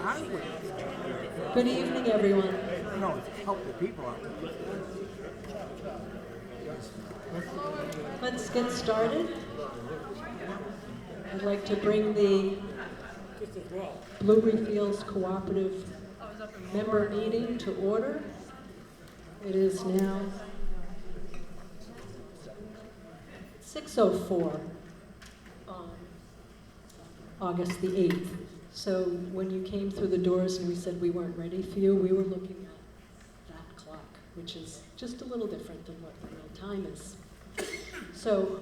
highway. Good evening, everyone. No, it's help the people out. Let's get started. I'd like to bring the Blueberry Fields Cooperative member meeting to order. It is now 6:04 on August the 8th. So when you came through the doors and we said we weren't ready for you, we were looking at that clock, which is just a little different than what the real time is. So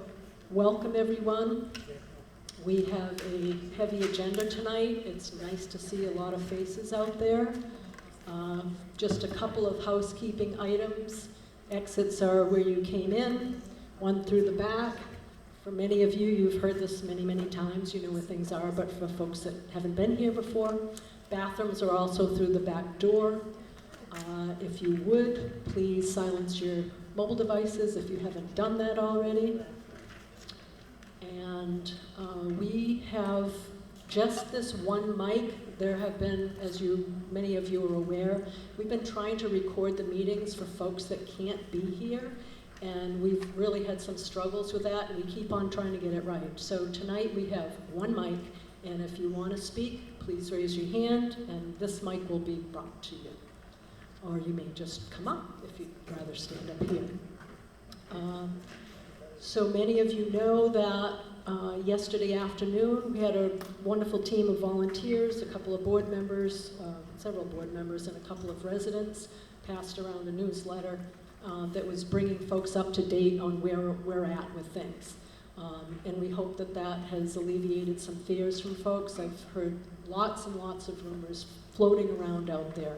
welcome everyone. We have a heavy agenda tonight. It's nice to see a lot of faces out there. Just a couple of housekeeping items. Exits are where you came in, one through the back. For many of you, you've heard this many, many times. You know where things are, but for folks that haven't been here before, bathrooms are also through the back door. If you would, please silence your mobile devices if you haven't done that already. And we have just this one mic. There have been, as many of you are aware, we've been trying to record the meetings for folks that can't be here, and we've really had some struggles with that, and we keep on trying to get it right. So tonight we have one mic, and if you want to speak, please raise your hand, and this mic will be brought to you. Or you may just come up if you'd rather stand up here. So many of you know that yesterday afternoon we had a wonderful team of volunteers, a couple of board members, several board members, and a couple of residents passed around a newsletter that was bringing folks up to date on where we're at with things. And we hope that that has alleviated some fears from folks. I've heard lots and lots of rumors floating around out there.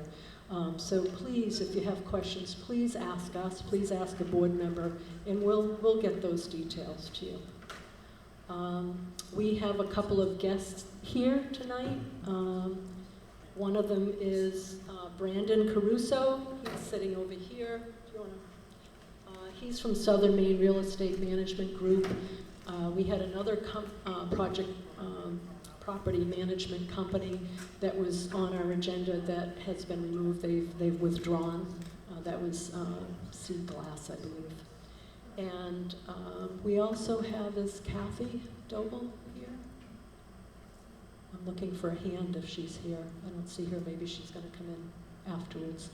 So please, if you have questions, please ask us, please ask a board member, and we'll get those details to you. We have a couple of guests here tonight. One of them is Brandon Caruso. He's sitting over here. If you wanna, he's from Southern Maine Real Estate Management Group. We had another property management company that was on our agenda that has been removed. They've withdrawn. That was Sea Glass, I believe. And we also have, is Kathy Doble here? I'm looking for a hand if she's here. I don't see her. Maybe she's going to come in afterwards.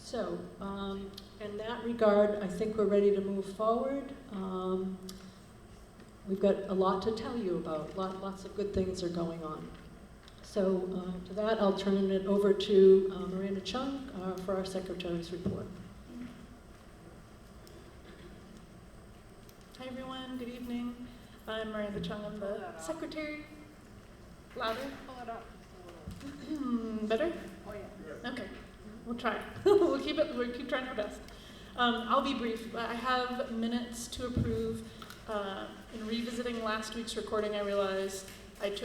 So in that regard, I think we're ready to move forward. We've got a lot to tell you about. Lots of good things are going on. So to that, I'll turn it over to Miranda Chung for our secretary's report. Hi everyone, good evening. I'm Miranda Chung, I'm the secretary. Louder? Pull it up. Better? Oh yeah. Okay, we'll try. We'll keep trying our best. I'll be brief. I have minutes to approve. In revisiting last week's recording, I realized I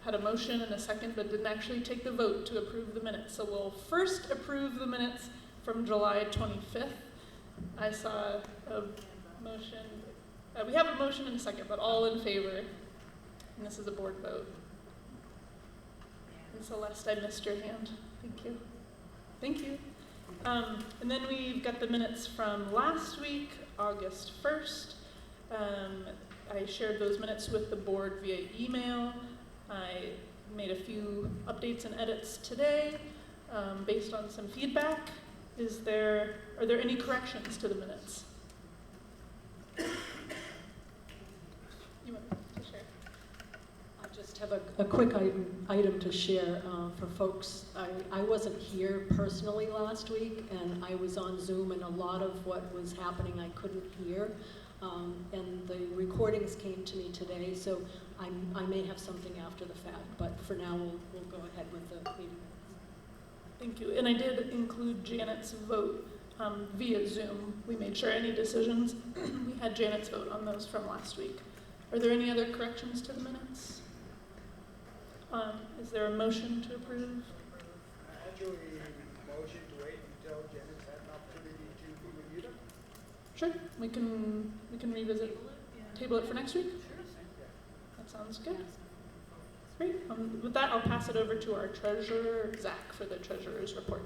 had a motion and a second, but didn't actually take the vote to approve the minutes. So we'll first approve the minutes from July 25th. I saw a motion. We have a motion and a second, but all in favor. And this is a board vote. And Celeste, I missed your hand. Thank you. Thank you. And then we've got the minutes from last week, August 1st. I shared those minutes with the board via email. I made a few updates and edits today based on some feedback. Are there any corrections to the minutes? You want to share? I just have a quick item to share for folks. I wasn't here personally last week, and I was on Zoom, and a lot of what was happening I couldn't hear. And the recordings came to me today, so I may have something after the fact, but for now we'll go ahead with the meeting. Thank you. And I did include Janet's vote via Zoom. We made sure any decisions, we had Janet's vote on those from last week. Are there any other corrections to the minutes? Is there a motion to approve? Actually, motion to wait until Janet's had an opportunity to review them. Sure, we can revisit, table it for next week? Sure. That sounds good. Great. With that, I'll pass it over to our treasurer, Zach, for the treasurer's report.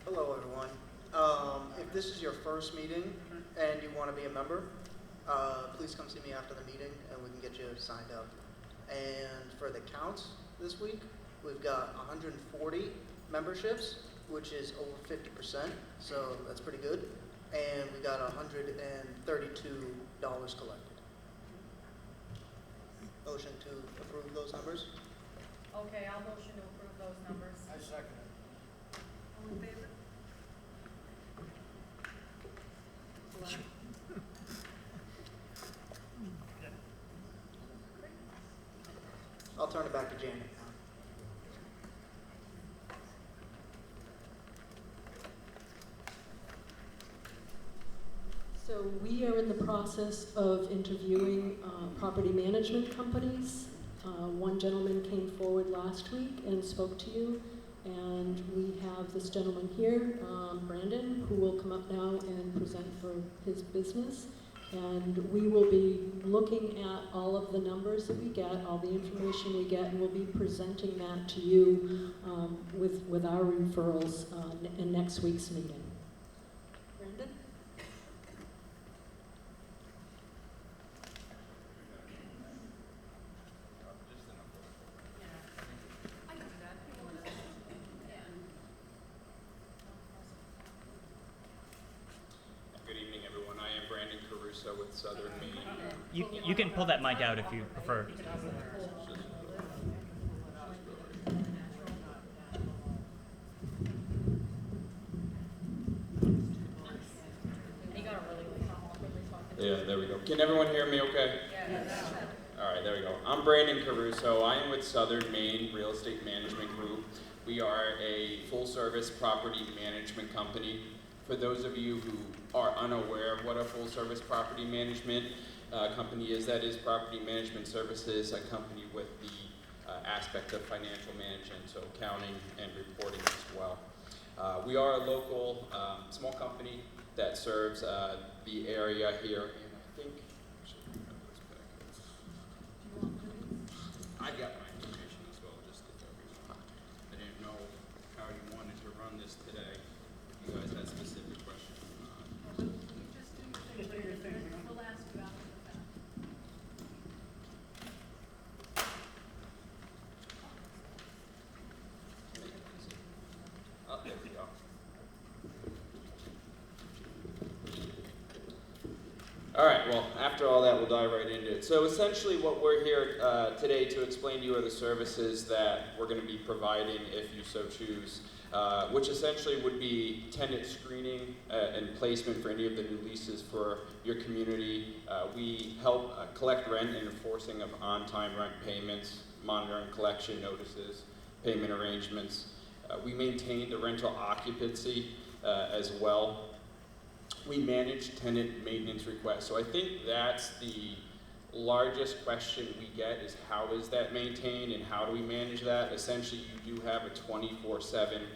Hello, everyone. If this is your first meeting and you want to be a member, please come see me after the meeting and we can get you signed up. And for the counts this week, we've got 140 memberships, which is over 50%, so that's pretty good. And we got $132 collected. Motion to approve those numbers? Okay, I'll motion to approve those numbers. I second it. All in favor? I'll turn it back to Janet now. So we are in the process of interviewing property management companies. One gentleman came forward last week and spoke to you, and we have this gentleman here, Brandon, who will come up now and present for his business. And we will be looking at all of the numbers that we get, all the information we get, and we'll be presenting that to you with our referrals in next week's meeting. Brandon? Good evening, everyone. I am Brandon Caruso with Southern Maine. You can pull that mic out if you prefer. Yeah, there we go. Can everyone hear me okay? Yes. All right, there we go. I'm Brandon Caruso. I am with Southern Maine Real Estate Management Group. We are a full-service property management company. For those of you who are unaware of what a full-service property management company is, that is Property Management Services, a company with the aspect of financial management, so accounting and reporting as well. We are a local small company that serves the area here, and I think, I got my information as well, just if everyone. I didn't know how you wanted to run this today. If you guys had specific questions or not. We'll ask you after the fact. Oh, there we go. All right, well, after all that, we'll dive right into it. So essentially what we're here today to explain to you are the services that we're going to be providing if you so choose, which essentially would be tenant screening and placement for any of the new leases for your community. We help collect rent and enforcing of on-time rent payments, monitoring collection notices, payment arrangements. We maintain the rental occupancy as well. We manage tenant maintenance requests. So I think that's the largest question we get is how is that maintained and how do we manage that? Essentially, you do have a 24/7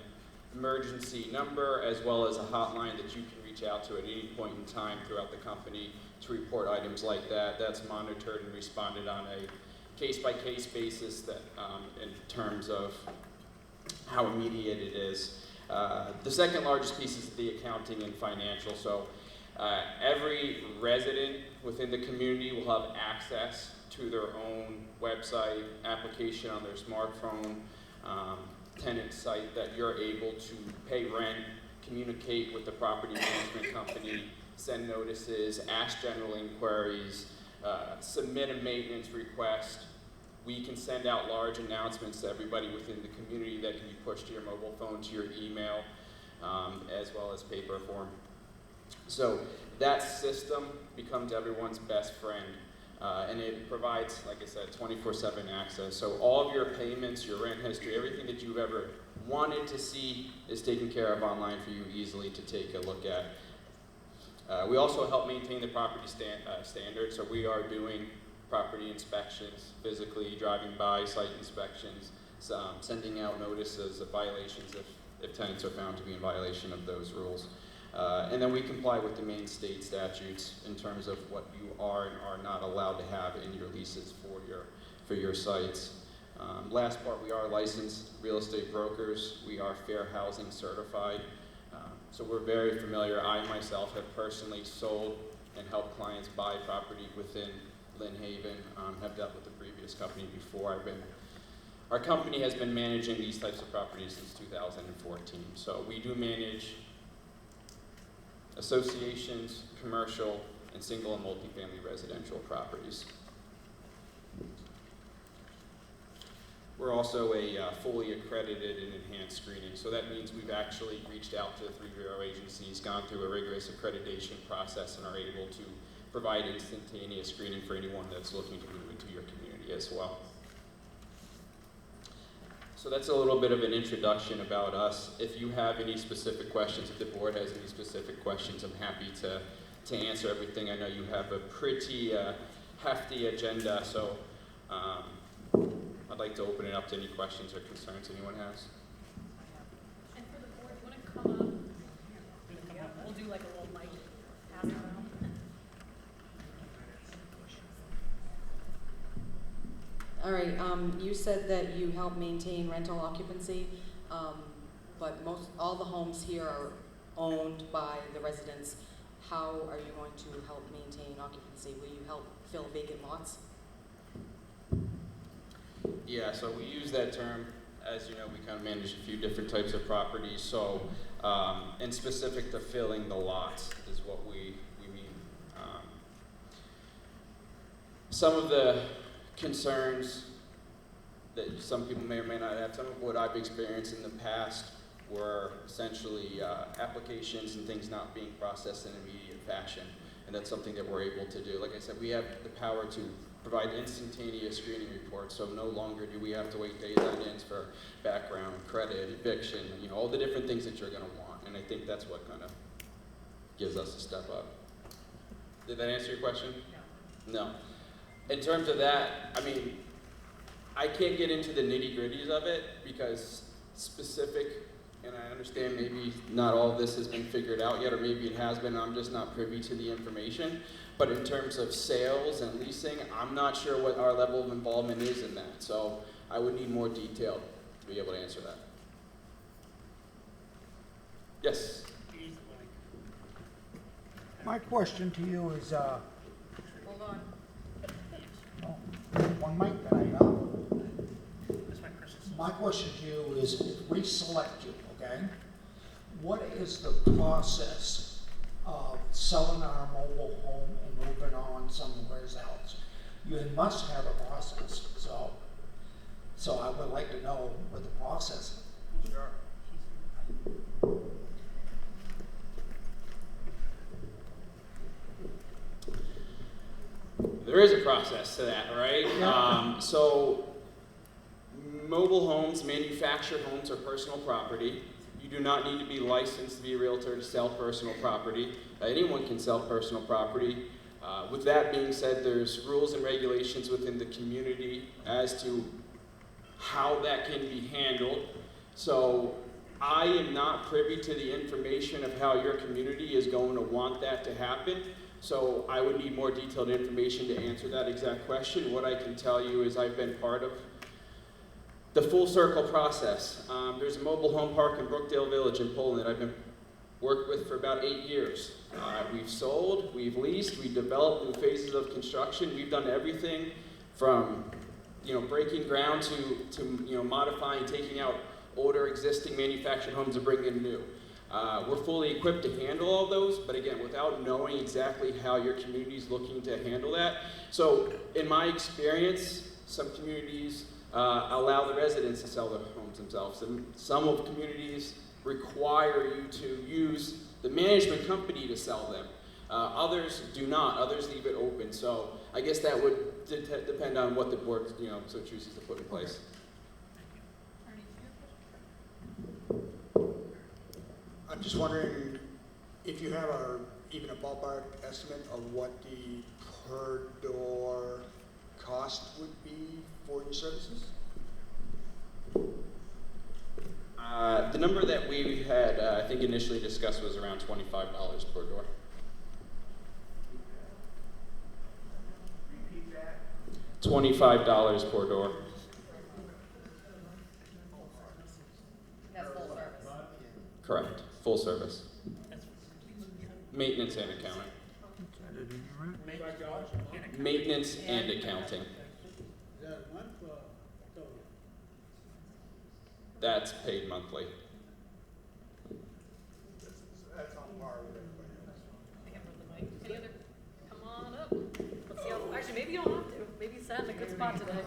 emergency number as well as a hotline that you can reach out to at any point in time throughout the company to report items like that. That's monitored and responded on a case-by-case basis that, in terms of how immediate it is. The second largest piece is the accounting and financial. So every resident within the community will have access to their own website, application on their smartphone, tenant site that you're able to pay rent, communicate with the property management company, send notices, ask general inquiries, submit a maintenance request. We can send out large announcements to everybody within the community that can be pushed to your mobile phone, to your email, as well as paper form. So that system becomes everyone's best friend, and it provides, like I said, 24/7 access. So all of your payments, your rent history, everything that you've ever wanted to see is taken care of online for you easily to take a look at. We also help maintain the property standards, so we are doing property inspections, physically driving by, site inspections, sending out notices of violations if tenants are found to be in violation of those rules. And then we comply with the main state statutes in terms of what you are and are not allowed to have in your leases for your sites. Last part, we are licensed real estate brokers. We are fair housing certified. So we're very familiar. I myself have personally sold and helped clients buy property within Lynn Haven. Have dealt with the previous company before. Our company has been managing these types of properties since 2014. So we do manage associations, commercial, and single and multifamily residential properties. We're also a fully accredited and enhanced screening. So that means we've actually reached out to the 3 bureau agencies, gone through a rigorous accreditation process, and are able to provide instantaneous screening for anyone that's looking to move into your community as well. So that's a little bit of an introduction about us. If you have any specific questions, if the board has any specific questions, I'm happy to answer everything. I know you have a pretty hefty agenda, so I'd like to open it up to any questions or concerns anyone has. And for the board, you wanna come up? Yeah, we'll do like a little mic pass around. All right, you said that you help maintain rental occupancy, but all the homes here are owned by the residents. How are you going to help maintain occupancy? Will you help fill vacant lots? Yeah, so we use that term. As you know, we kind of manage a few different types of properties. So, and specific to filling the lots is what we mean. Some of the concerns that some people may or may not have, some of what I've experienced in the past were essentially applications and things not being processed in an immediate fashion. And that's something that we're able to do. Like I said, we have the power to provide instantaneous screening reports, so no longer do we have to wait days on ends for background, credit, eviction, all the different things that you're going to want. And I think that's what kind of gives us a step up. Did that answer your question? No. In terms of that, I mean, I can't get into the nitty-gritties of it because specific, and I understand maybe not all of this has been figured out yet, or maybe it has been, I'm just not privy to the information. But in terms of sales and leasing, I'm not sure what our level of involvement is in that. So I would need more detail to be able to answer that. Yes? My question to you is, Hold on. one mic tonight, huh? My question to you is, if we select you, okay, what is the process of selling our mobile home and moving on somewhere else? You must have a process, so I would like to know what the process is. Sure. There is a process to that, right? So mobile homes, manufactured homes are personal property. You do not need to be licensed to be a realtor to sell personal property. Anyone can sell personal property. With that being said, there's rules and regulations within the community as to how that can be handled. So I am not privy to the information of how your community is going to want that to happen. So I would need more detailed information to answer that exact question. What I can tell you is I've been part of the full circle process. There's a mobile home park in Brookdale Village in Poland that I've been worked with for about 8 years. We've sold, we've leased, we've developed new phases of construction. We've done everything from breaking ground to modifying, taking out older existing manufactured homes and bringing in new. We're fully equipped to handle all those, but again, without knowing exactly how your community is looking to handle that. So in my experience, some communities allow the residents to sell their homes themselves. And some of the communities require you to use the management company to sell them. Others do not. Others leave it open. So I guess that would depend on what the board so chooses to put in place. I'm just wondering if you have even a ballpark estimate of what the per door cost would be for your services? The number that we had, I think initially discussed was around $25 per door. Repeat that. $25 per door. That's full service. Correct. Full service. Maintenance and accounting. Maintenance and accounting. That's paid monthly. That's on par with everybody else. Any other, come on up. Let's see how, actually, maybe you don't have to. Maybe you sat in a good spot today.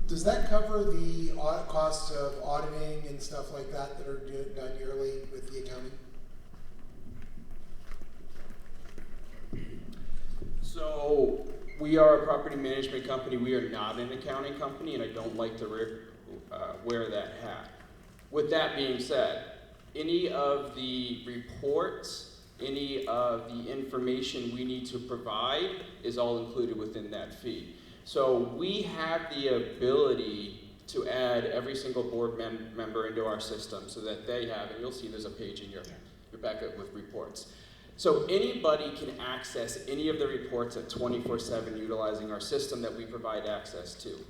Does that cover the costs of auditing and stuff like that that are done yearly with the accounting? So we are a property management company. We are not an accounting company, and I don't like to wear that hat. With that being said, any of the reports, any of the information we need to provide is all included within that fee. So we have the ability to add every single board member into our system so that they have, and you'll see there's a page in your backup with reports. So anybody can access any of the reports at 24/7 utilizing our system that we provide access to.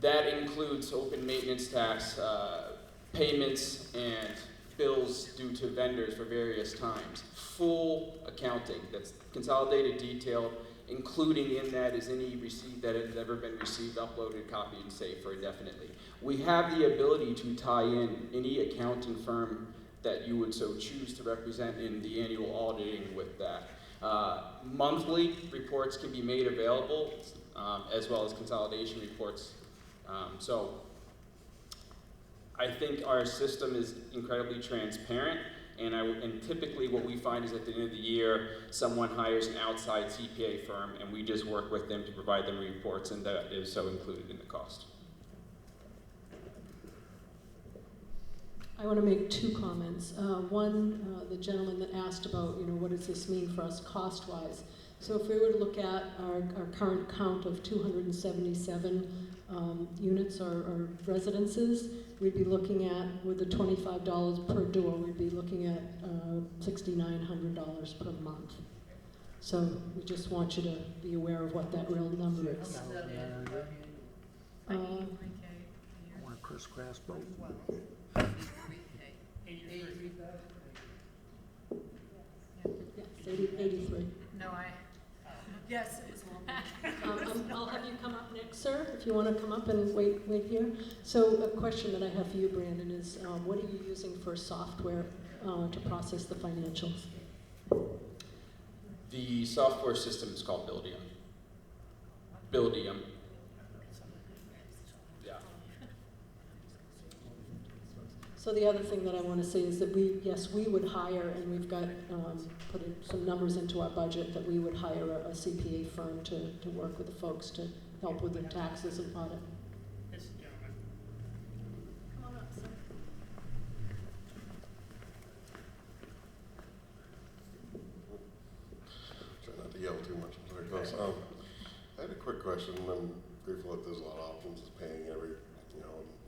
That includes open maintenance tax, payments, and bills due to vendors for various times. Full accounting, that's consolidated, detailed, including in that is any receipt that has ever been received, uploaded, copied, and saved for indefinitely. We have the ability to tie in any accounting firm that you would so choose to represent in the annual auditing with that. Monthly reports can be made available, as well as consolidation reports. So I think our system is incredibly transparent, and typically what we find is at the end of the year, someone hires an outside CPA firm, and we just work with them to provide them reports, and that is so included in the cost. I want to make two comments. One, the gentleman that asked about, what does this mean for us cost-wise? So if we were to look at our current count of 277 units or residences, we'd be looking at, with the $25 per door, we'd be looking at $6,900 per month. So we just want you to be aware of what that real number is. I want a Chris Grass boat. Yes, 83. No, yes, it's I'll have you come up next, sir, if you want to come up and wait here. So a question that I have for you, Brandon, is what are you using for software to process the financials? The software system is called Buildium. Buildium. Yeah. So the other thing that I want to say is that we would hire, and we've got put some numbers into our budget, that we would hire a CPA firm to work with the folks to help with the taxes and audit. Come on up, sir. Try not to yell too much. I'm sorry, Klaus. I had a quick question. I'm grateful that there's a lot of options of paying every,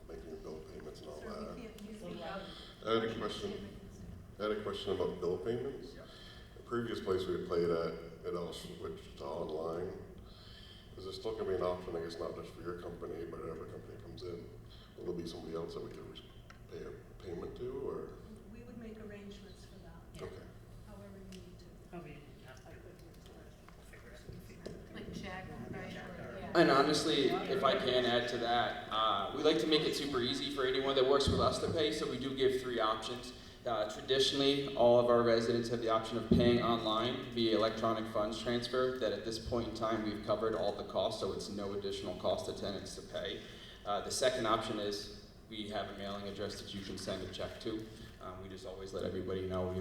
making your bill payments and all that. I had a question about bill payments. The previous place we had played at, it all switched to online. Is there still going to be an option, I guess not just for your company, but whatever company comes in? Will there be somebody else that we could pay a payment to, or? We would make arrangements for that, Okay. however you need to. Like check, right? Yeah. And honestly, if I can add to that, we like to make it super easy for anyone that works with us to pay, so we do give 3 options. Traditionally, all of our residents have the option of paying online via electronic funds transfer, that at this point in time we've covered all the costs, so it's no additional cost to tenants to pay. The second option is we have a mailing address that you can send a check to. We just always let everybody know,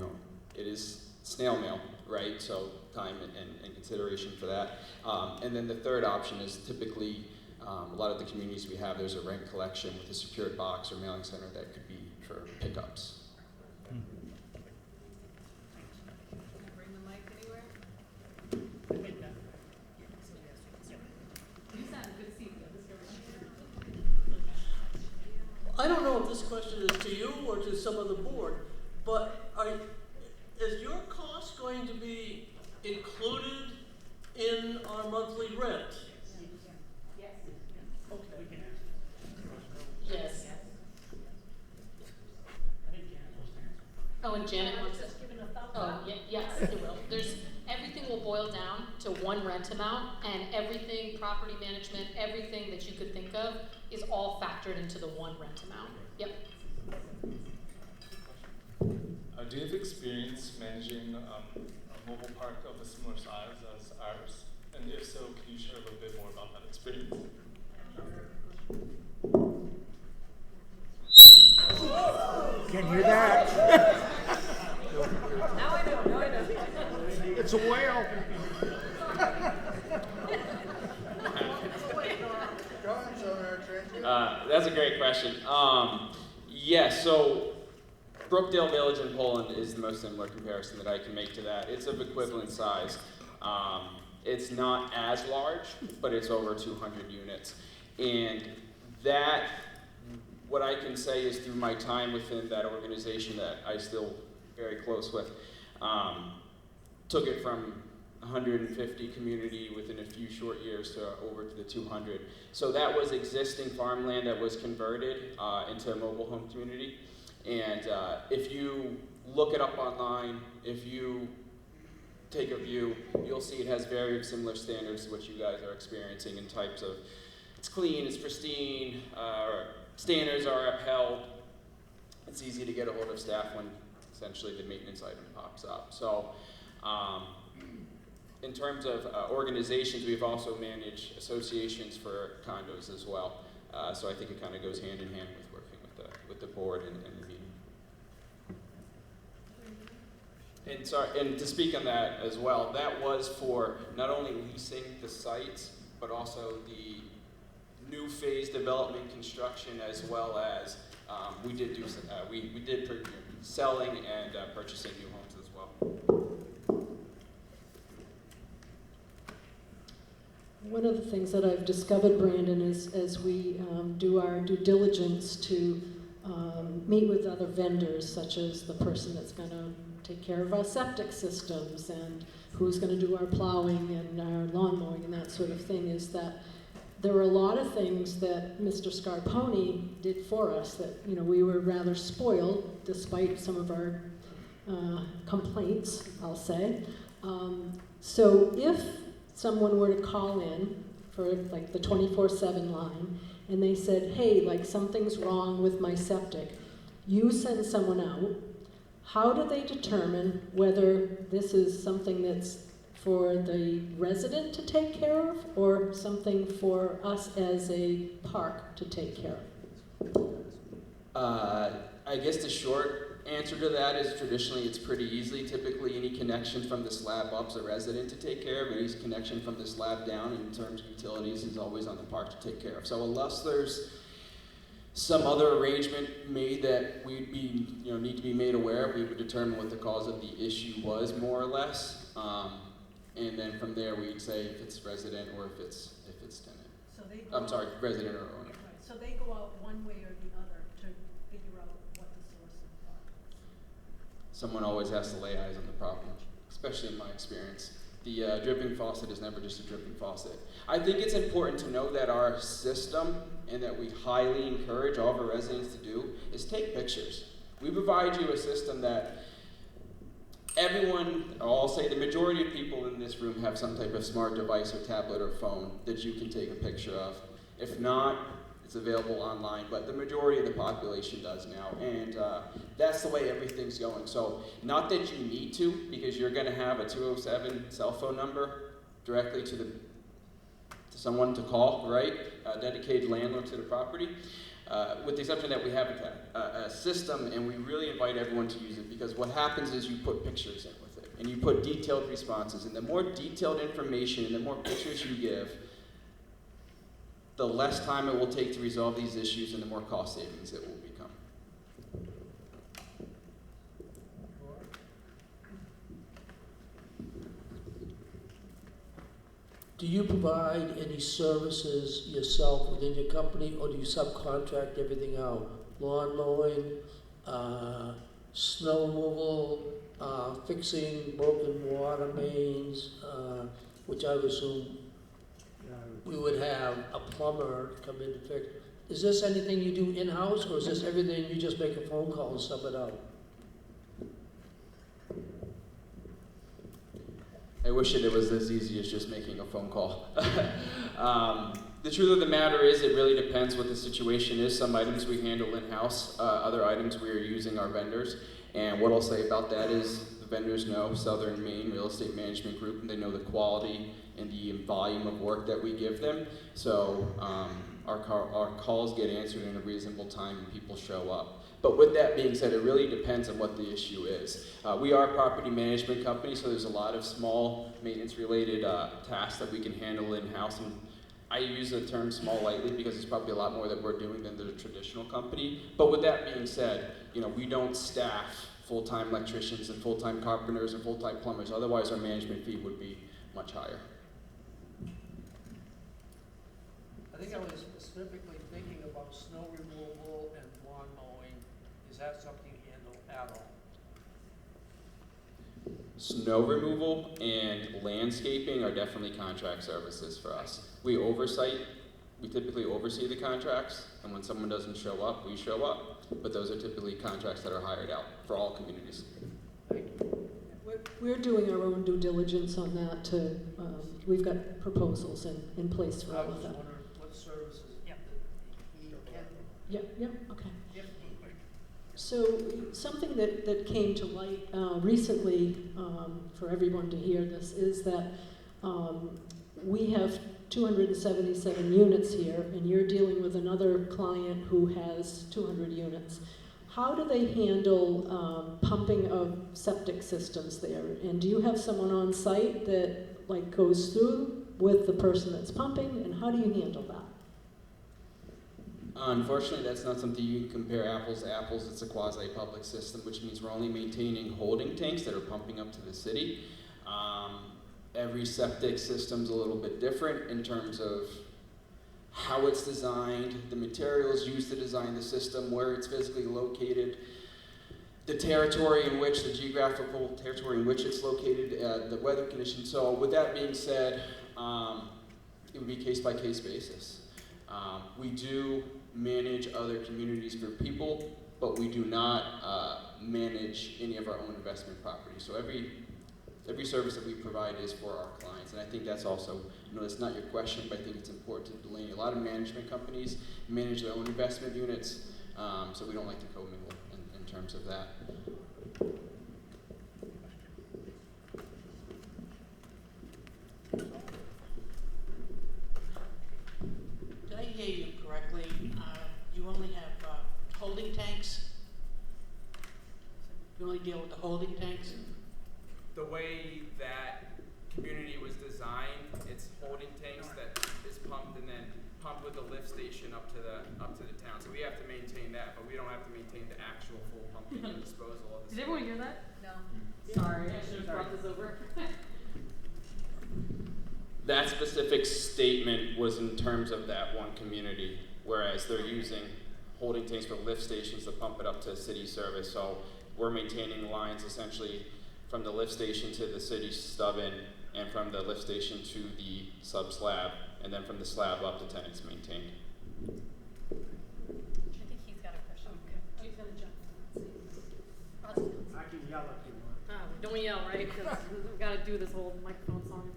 it is snail mail, right? So time and consideration for that. And then the third option is typically a lot of the communities we have, there's a rent collection with a secured box or mailing center that could be for pickups. Can I bring the mic anywhere? You sat in a good seat, though. I don't know if this question is to you or to some of the board, but is your cost going to be included in our monthly rent? Yes. Okay. Yes. Oh, and Janet wants to. Oh, yes, it will. Everything will boil down to one rent amount, and everything, property management, everything that you could think of is all factored into the one rent amount. Yep. Do you have experience managing a mobile park of a similar size as ours? And if so, can you share a little bit more about that experience? Can't hear that. Now I know, It's a whale. That's a great question. Yes, so Brookdale Village in Poland is the most similar comparison that I can make to that. It's of equivalent size. It's not as large, but it's over 200 units. And that, what I can say is through my time within that organization that I still very close with, took it from 150 community within a few short years to over to the 200. So that was existing farmland that was converted into a mobile home community. And if you look it up online, if you take a view, you'll see it has very similar standards to what you guys are experiencing in types of, it's clean, it's pristine, standards are upheld. It's easy to get a hold of staff when essentially the maintenance item pops up. So in terms of organizations, we've also managed associations for condos as well. So I think it kind of goes hand in hand with working with the board and the meeting. And to speak on that as well, that was for not only leasing the sites, but also the new phase development construction, as well as we did selling and purchasing new homes as well. One of the things that I've discovered, Brandon, is as we do our due diligence to meet with other vendors, such as the person that's going to take care of our septic systems and who's going to do our plowing and our lawn mowing and that sort of thing, is that there were a lot of things that Mr. Scarponi did for us that, you know, we were rather spoiled despite some of our complaints, I'll say. So if someone were to call in for like the 24/7 line and they said, hey, like something's wrong with my septic, you send someone out, how do they determine whether this is something that's for the resident to take care of or something for us as a park to take care of? I guess the short answer to that is traditionally it's pretty easy. Typically any connection from the slab up's a resident to take care of. Any connection from the slab down in terms of utilities is always on the park to take care of. So unless there's some other arrangement made that we'd be, need to be made aware of, we would determine what the cause of the issue was, more or less. And then from there we'd say if it's resident or if it's tenant. So they I'm sorry, resident or owner. Right. So they go out one way or the other to figure out what the source of the problem is. Someone always has to lay eyes on the problem, especially in my experience. The dripping faucet is never just a dripping faucet. I think it's important to know that our system, and that we highly encourage all of our residents to do, is take pictures. We provide you a system that everyone, I'll say the majority of people in this room have some type of smart device or tablet or phone that you can take a picture of. If not, it's available online, but the majority of the population does now, and that's the way everything's going. So not that you need to, because you're gonna have a 207 cell phone number directly to someone to call, right? A dedicated landlord to the property. With the exception that we have a system, and we really invite everyone to use it, because what happens is you put pictures in with it, and you put detailed responses, and the more detailed information and the more pictures you give, the less time it will take to resolve these issues and the more cost savings it will become. Do you provide any services yourself within your company, or do you subcontract everything out? lawn mowing, snow removal, fixing broken water mains, which I would assume we would have a plumber come in to fix. Is this anything you do in-house, or is this everything you just make a phone call and sub it out? I wish it was as easy as just making a phone call. The truth of the matter is it really depends what the situation is. Some items we handle in-house, other items we are using our vendors. And what I'll say about that is the vendors know Southern Maine Real Estate Management Group, and they know the quality and the volume of work that we give them. So our calls get answered in a reasonable time and people show up. But with that being said, it really depends on what the issue is. We are a property management company, so there's a lot of small maintenance-related tasks that we can handle in-house. And I use the term small lightly because it's probably a lot more that we're doing than the traditional company. But with that being said, we don't staff full-time electricians and full-time carpenters and full-time plumbers. Otherwise, our management fee would be much higher. I think I was specifically thinking about snow removal and lawn mowing. Is that something you handle at all? Snow removal and landscaping are definitely contract services for us. We typically oversee the contracts, and when someone doesn't show up, we show up. But those are typically contracts that are hired out for all communities. We're doing our own due diligence on that we've got proposals in place for all of that. What services he can. Yeah, okay. So something that came to light recently for everyone to hear this is that we have 277 units here, and you're dealing with another client who has 200 units. How do they handle pumping of septic systems there? And do you have someone on site that goes through with the person that's pumping, and how do you handle that? Unfortunately, that's not something you can compare apples to apples. It's a quasi-public system, which means we're only maintaining holding tanks that are pumping up to the city. Every septic system's a little bit different in terms of how it's designed, the materials used to design the system, where it's physically located, the geographical territory in which it's located, the weather conditions. So with that being said, it would be case-by-case basis. We do manage other communities for people, but we do not manage any of our own investment properties. So every service that we provide is for our clients, and I think that's also, that's not your question, but I think it's important to delineate. A lot of management companies manage their own investment units, so we don't like to commingle in terms of that. Did I hear you correctly? You only have holding tanks? You only deal with the holding tanks? The way that community was designed, it's holding tanks that is pumped and then pumped with the lift station up to the town. So we have to maintain that, but we don't have to maintain the actual full pumping and disposal of the. Did everyone hear that? No. Sorry, I should have brought this over. That specific statement was in terms of that one community, whereas they're using holding tanks for lift stations to pump it up to city service. So we're maintaining lines essentially from the lift station to the city stub-in, and from the lift station to the sub-slab, and then from the slab up, the tenant's maintained. I think he's got a question. Okay. He's gonna jump. I can yell if you want. Don't yell, right? Because we've got to do this whole microphone song.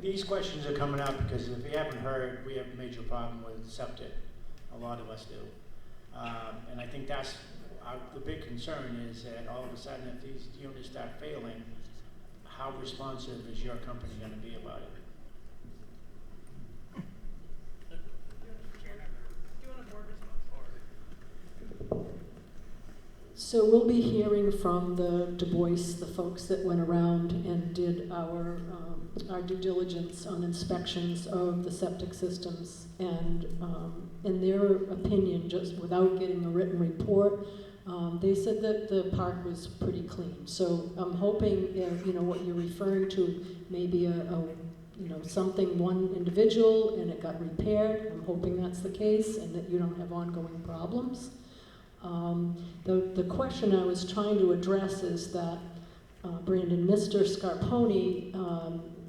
These questions are coming up because if you haven't heard, we have a major problem with septic. A lot of us do. And I think that's the big concern is that all of a sudden if these units start failing, how responsive is your company going to be about it? So we'll be hearing from the Du Bois, the folks that went around and did our due diligence on inspections of the septic systems, and in their opinion, just without getting a written report, they said that the park was pretty clean. So I'm hoping, what you're referring to, maybe one individual and it got repaired. I'm hoping that's the case and that you don't have ongoing problems. The question I was trying to address is that Brandon, Mr. Scarponi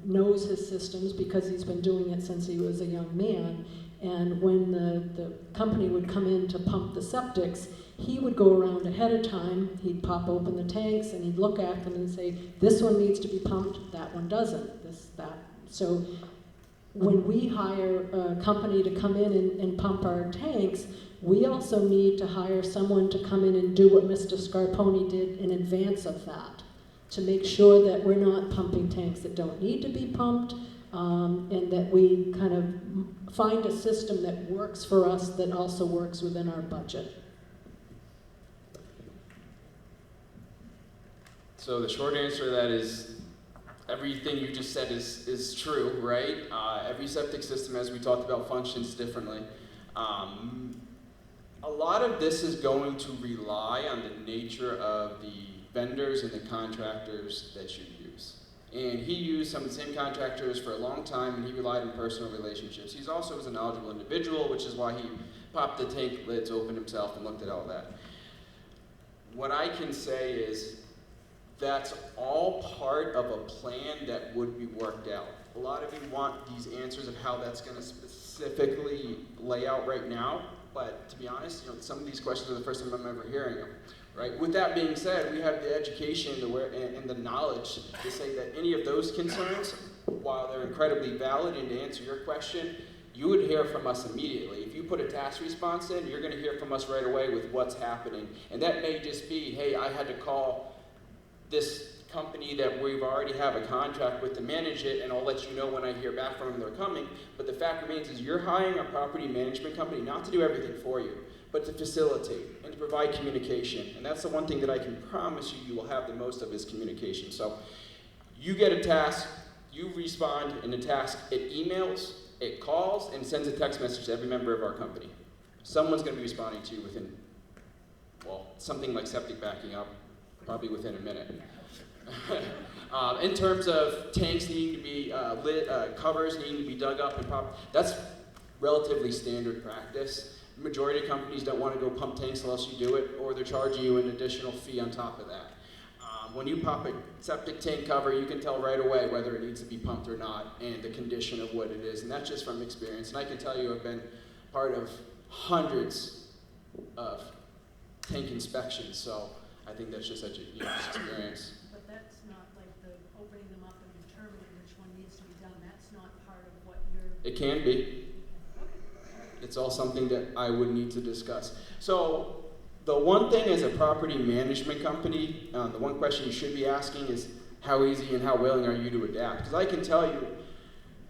knows his systems because he's been doing it since he was a young man. And when the company would come in to pump the septics, he would go around ahead of time, he'd pop open the tanks and he'd look at them and say, this one needs to be pumped, that one doesn't, that. So when we hire a company to come in and pump our tanks, we also need to hire someone to come in and do what Mr. Scarponi did in advance of that, to make sure that we're not pumping tanks that don't need to be pumped, and that we kind of find a system that works for us that also works within our budget. So the short answer to that is everything you just said is true, right? Every septic system, as we talked about, functions differently. A lot of this is going to rely on the nature of the vendors and the contractors that you use. And he used some of the same contractors for a long time, and he relied on personal relationships. He also was a knowledgeable individual, which is why he popped the tank lids open himself and looked at all that. What I can say is that's all part of a plan that would be worked out. A lot of you want these answers of how that's going to specifically lay out right now, but to be honest, some of these questions are the first time I'm ever hearing them. Right? With that being said, we have the education and the knowledge to say that any of those concerns, while they're incredibly valid, and to answer your question, you would hear from us immediately. If you put a task response in, you're going to hear from us right away with what's happening. And that may just be, hey, I had to call this company that we've already have a contract with to manage it, and I'll let you know when I hear back from them they're coming. But the fact remains is you're hiring a property management company not to do everything for you, but to facilitate and to provide communication. And that's the one thing that I can promise you will have the most of is communication. So you get a task, you respond in the task, it emails, it calls, and sends a text message to every member of our company. Someone's going to be responding to you within, well, something like septic backing up, probably within a minute. In terms of tanks needing to be covers needing to be dug up and popped, that's relatively standard practice. The majority of companies don't want to go pump tanks unless you do it, or they're charging you an additional fee on top of that. When you pop a septic tank cover, you can tell right away whether it needs to be pumped or not, and the condition of what it is, and that's just from experience. And I can tell you I've been part of hundreds of tank inspections, so I think that's just such a experience. But that's not like the opening them up and determining which one needs to be done. That's not part of what you're... It can be. It's all something that I would need to discuss. So the one thing as a property management company, the one question you should be asking is how easy and how willing are you to adapt? Because I can tell you,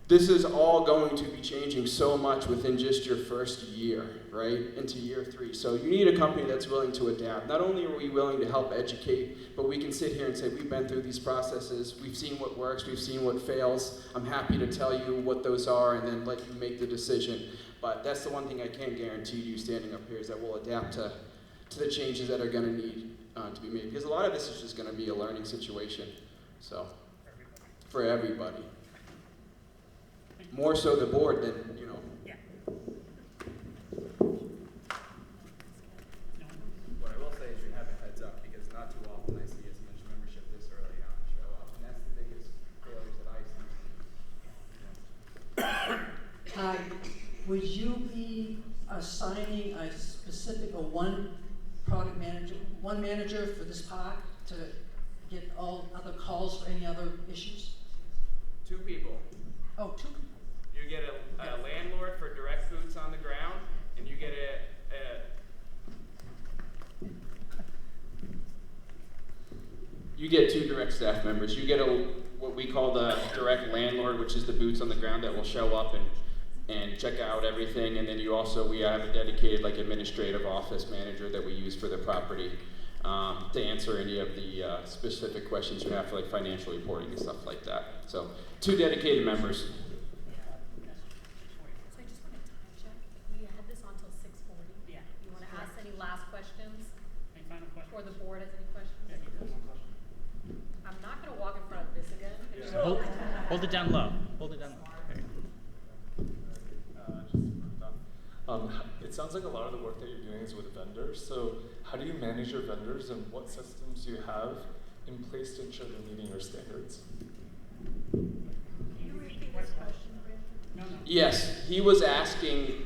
this is all going to be changing so much within just your first year, right, into year 3. So you need a company that's willing to adapt. Not only are we willing to help educate, but we can sit here and say, we've been through these processes, we've seen what works, we've seen what fails. I'm happy to tell you what those are and then let you make the decision. But that's the one thing I can guarantee you standing up here is that we'll adapt to the changes that are going to need to be made. Because a lot of this is just going to be a learning situation. So, for everybody. More so the board than, Yeah. What I will say is you have a heads up because not too often I see as much membership this early on show up. And that's the biggest failures that I see. Hi, would you be assigning a specific or one manager for this park to get all other calls for any other issues? 2 people. Oh, 2 people. You get a landlord for direct boots on the ground, and you get You get 2 direct staff members. You get what we call the direct landlord, which is the boots on the ground that will show up and check out everything. And then we have a dedicated administrative office manager that we use for the property to answer any of the specific questions you have for financial reporting and stuff like that. So 2 dedicated members. Or the board has any questions? I'm not going to walk in front of this again. Hold it down low. Hold it down low. It sounds like a lot of the work that you're doing is with vendors. So how do you manage your vendors, and what systems do you have in place to ensure they're meeting your standards? Can you repeat this question, Brandon? Yes, he was asking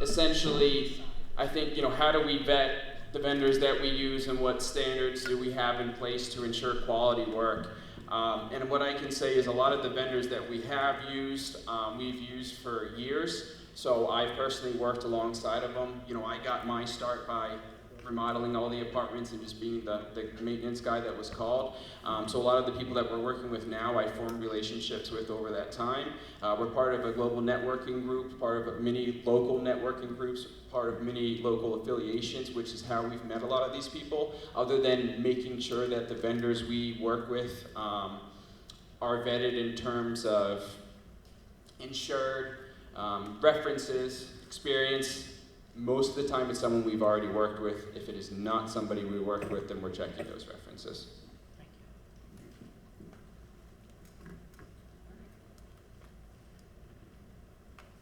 essentially, I think, how do we vet the vendors that we use and what standards do we have in place to ensure quality work? And what I can say is a lot of the vendors that we have used, we've used for years. So I've personally worked alongside of them. I got my start by remodeling all the apartments and just being the maintenance guy that was called. So a lot of the people that we're working with now, I formed relationships with over that time. We're part of a global networking group, part of many local networking groups, part of many local affiliations, which is how we've met a lot of these people, other than making sure that the vendors we work with are vetted in terms of insured, references, experience. Most of the time it's someone we've already worked with. If it is not somebody we worked with, then we're checking those references.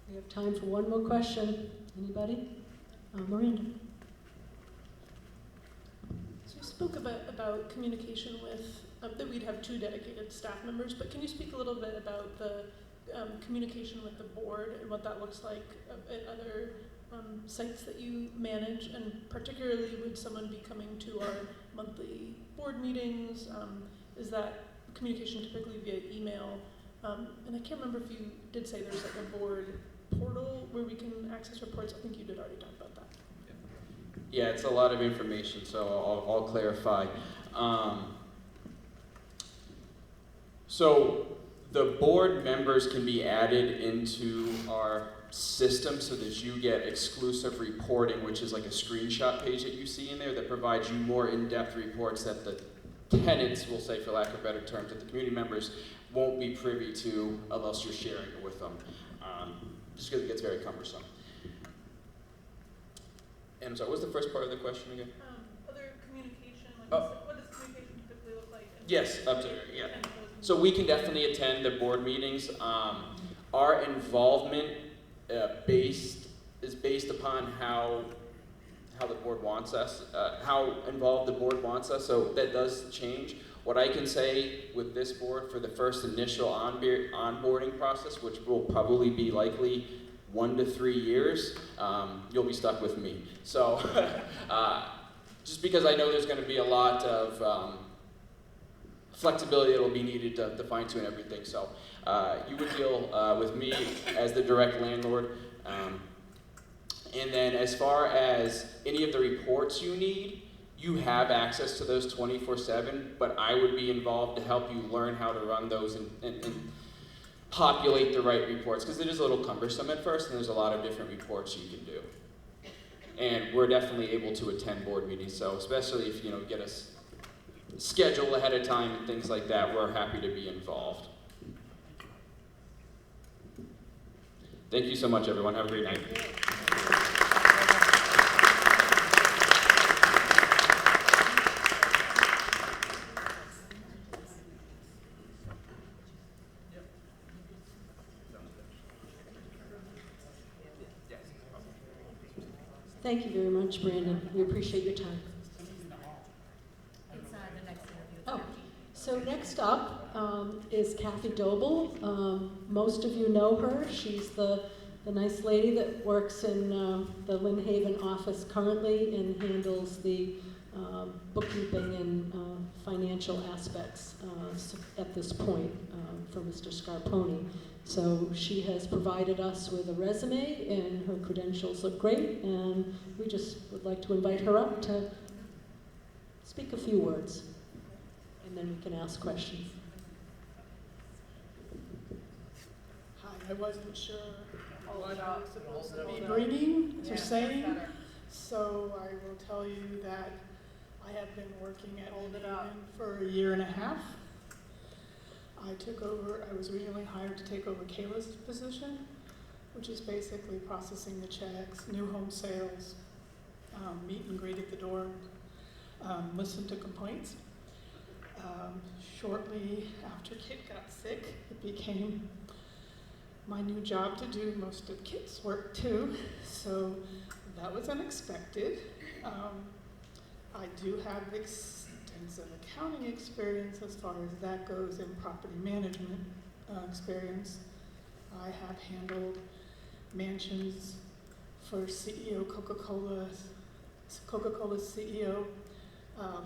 We have time for one more question. Anybody? Miranda. So you spoke about communication with, that we'd have 2 dedicated staff members, but can you speak a little bit about the communication with the board and what that looks like at other sites that you manage, and particularly would someone be coming to our monthly board meetings? Is that communication typically via email? And I can't remember if you did say there's like a board portal where we can access reports. I think you did already talk about that. Yeah, it's a lot of information, so I'll clarify. So the board members can be added into our system so that you get exclusive reporting, which is like a screenshot page that you see in there that provides you more in-depth reports that the tenants, will say for lack of better terms, that the community members won't be privy to unless you're sharing it with them, just because it gets very cumbersome. And I'm sorry, what was the first part of the question again? Other communication, what does communication typically look like? Yes, absolutely, yeah. So we can definitely attend the board meetings. Our involvement is based upon how the board wants us, how involved the board wants us, so that does change. What I can say with this board for the first initial onboarding process, which will probably be likely 1 to 3 years, you'll be stuck with me. So just because I know there's going to be a lot of flexibility that will be needed to fine tune everything. So you would deal with me as the direct landlord. And then as far as any of the reports you need, you have access to those 24/7, but I would be involved to help you learn how to run those and populate the right reports, because it is a little cumbersome at first, and there's a lot of different reports you can do. And we're definitely able to attend board meetings, so especially if you get us schedule ahead of time and things like that, we're happy to be involved. Thank you so much, everyone. Have a great night. Thank you very much, Brandon. We appreciate your time. It's the next interview. Oh, so next up is Kathy Doble. Most of you know her. She's the nice lady that works in the Lynn Haven office currently and handles the bookkeeping and financial aspects at this point for Mr. Scarponi. So she has provided us with a resume, and her credentials look great, and we just would like to invite her up to speak a few words, and then we can ask questions. Hi, I wasn't sure what I was supposed to be bringing or saying, so I will tell you that I have been working at Lynn Haven for a year and a half. I was originally hired to take over Kayla's position, which is basically processing the checks, new home sales, meet and greet at the door, listen to complaints. Shortly after Kit got sick, it became my new job to do most of Kit's work too, so that was unexpected. I do have extensive accounting experience as far as that goes, in property management experience. I have handled mansions for CEO Coca-Cola's CEO,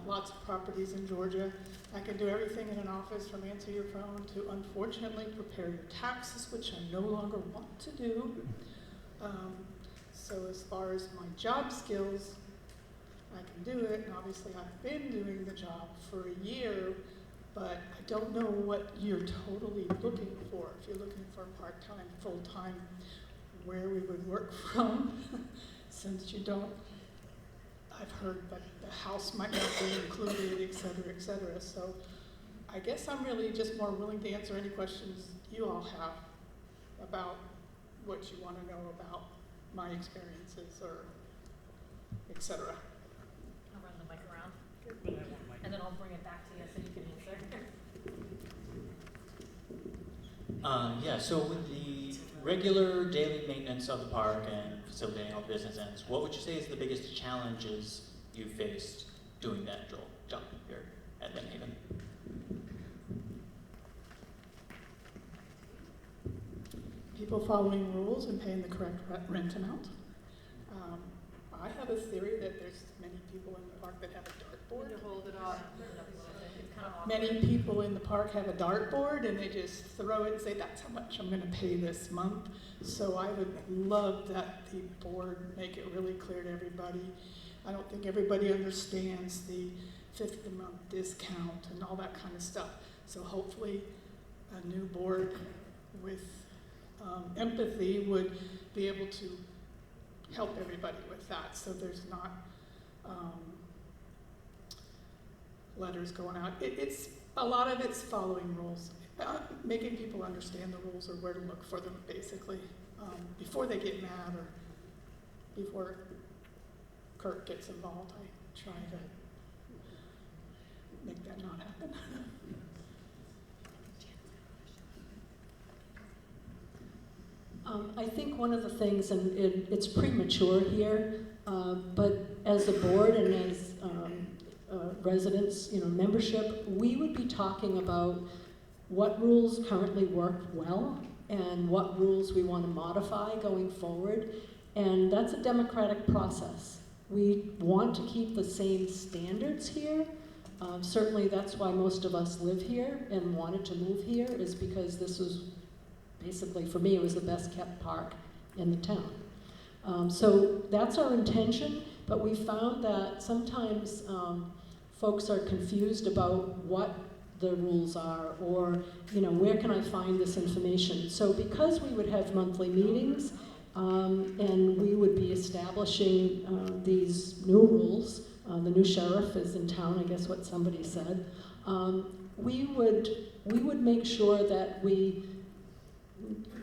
lots of properties in Georgia. I can do everything in an office, from answer your phone to, unfortunately, prepare your taxes, which I no longer want to do. So as far as my job skills, I can do it, and obviously I've been doing the job for a year, but I don't know what you're totally looking for. If you're looking for part-time, full-time, where we would work from, since you don't, I've heard that the house might not be included, et cetera, so I guess I'm really just more willing to answer any questions you all have about what you want to know about my experiences or et cetera. I'll run the mic around, and then I'll bring it back to you so you can answer. Yeah, so with the regular daily maintenance of the park and facilitating all business ends, what would you say is the biggest challenges you faced doing that job here at Lynn Haven? People following rules and paying the correct rent amount. I have a theory that there's many people in the park that have a dartboard. Hold it up. Many people in the park have a dartboard and they just throw it and say, that's how much I'm going to pay this month. So I would love that the board make it really clear to everybody. I don't think everybody understands the fifth of the month discount and all that kind of stuff. So hopefully a new board with empathy would be able to help everybody with that, so there's not letters going out. It's a lot of it's following rules, making people understand the rules or where to look for them, basically, before they get mad or before Kirk gets involved. I try to make that not happen. I think one of the things, and it's premature here, but as a board and as residents, membership, we would be talking about what rules currently work well and what rules we want to modify going forward, and that's a democratic process. We want to keep the same standards here. Certainly that's why most of us live here and wanted to move here, is because this was basically, for me, it was the best kept park in the town. So that's our intention, but we found that sometimes folks are confused about what the rules are, or where can I find this information. So because we would have monthly meetings and we would be establishing these new rules, the new sheriff is in town, I guess what somebody said, we would make sure that we,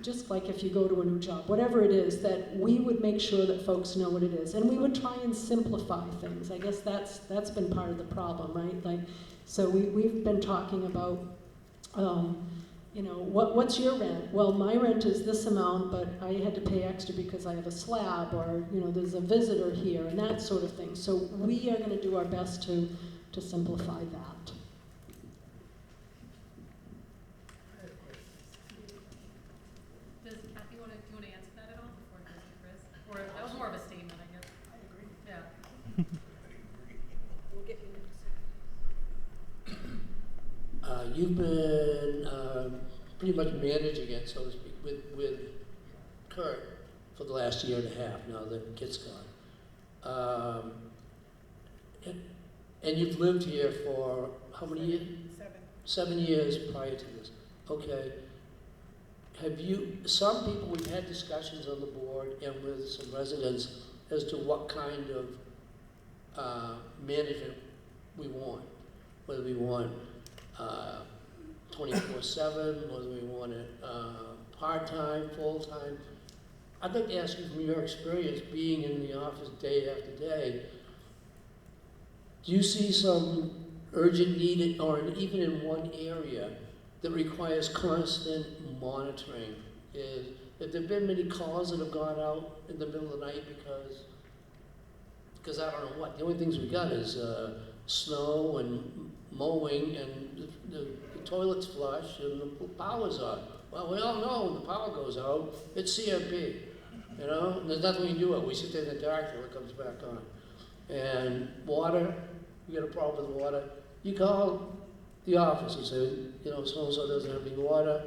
just like if you go to a new job, whatever it is, that we would make sure that folks know what it is. And we would try and simplify things. I guess that's been part of the problem, right? So we've been talking about, what's your rent? Well, my rent is this amount, but I had to pay extra because I have a slab, or, there's a visitor here, and that sort of thing. So we are going to do our best to simplify that. You've been pretty much managing it, so to speak, with Kurt for the last year and a half now that Kit's gone. And you've lived here for how many years? 7 years prior to this. Okay. Some people, we've had discussions on the board and with some residents as to what kind of management we want. Whether we want 24/7, whether we want it part-time, full-time. I'd like to ask you, from your experience being in the office day after day, do you see some urgent need, or even in one area, that requires constant monitoring is, if there've been many calls that have gone out in the middle of the night because I don't know what, the only things we got is snow and mowing and the toilet's flush and the power's on. Well, we all know when the power goes out, it's CMP, you know, and there's nothing we can do. We sit there in the dark till it comes back on. And water, you got a problem with water, you call the office and say, you know, so-and-so doesn't have any water.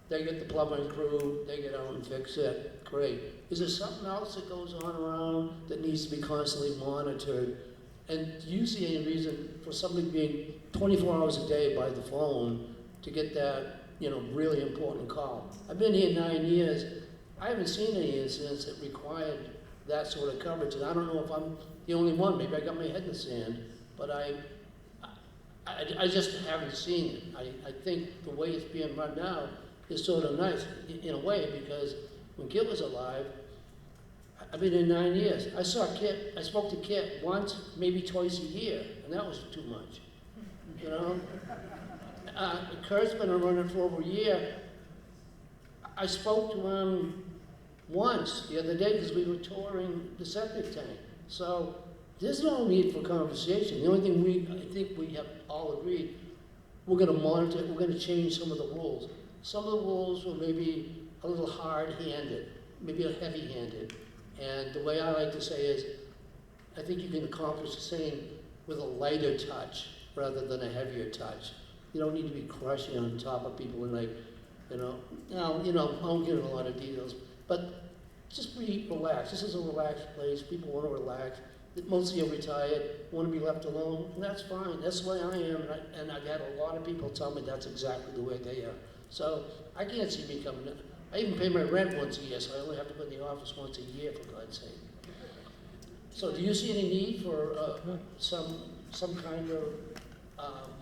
They get the plumbing crew, they get out and fix it. Great. Is there something else that goes on around that needs to be constantly monitored? And do you see any reason for somebody being 24 hours a day by the phone to get that, you know, really important call? I've been here 9 years. I haven't seen any incidents that required that sort of coverage. And I don't know if I'm the only one. Maybe I got my head in the sand. But I just haven't seen it. I think the way it's being run now is sort of nice in a way, because when Kit was alive, I've been in 9 years. I spoke to Kit once, maybe twice a year, and that was too much, you know? Kurt's been running for over a year. I spoke to him once the other day because we were touring the septic tank. So there's no need for conversation. The only thing I think we have all agreed, we're gonna monitor, we're gonna change some of the rules. Some of the rules were maybe a little hard-handed, maybe a heavy-handed. And the way I like to say is, I think you can accomplish the same with a lighter touch rather than a heavier touch. You don't need to be crushing on top of people and like, you know, now, you know, I won't get into a lot of details, but just be relaxed. This is a relaxed place. People want to relax. Mostly are retired, want to be left alone, and that's fine. That's the way I am, and I've had a lot of people tell me that's exactly the way they are. So I can't see me coming in. I even pay my rent once a year, so I only have to go in the office once a year, for God's sake. So do you see any need for some kind of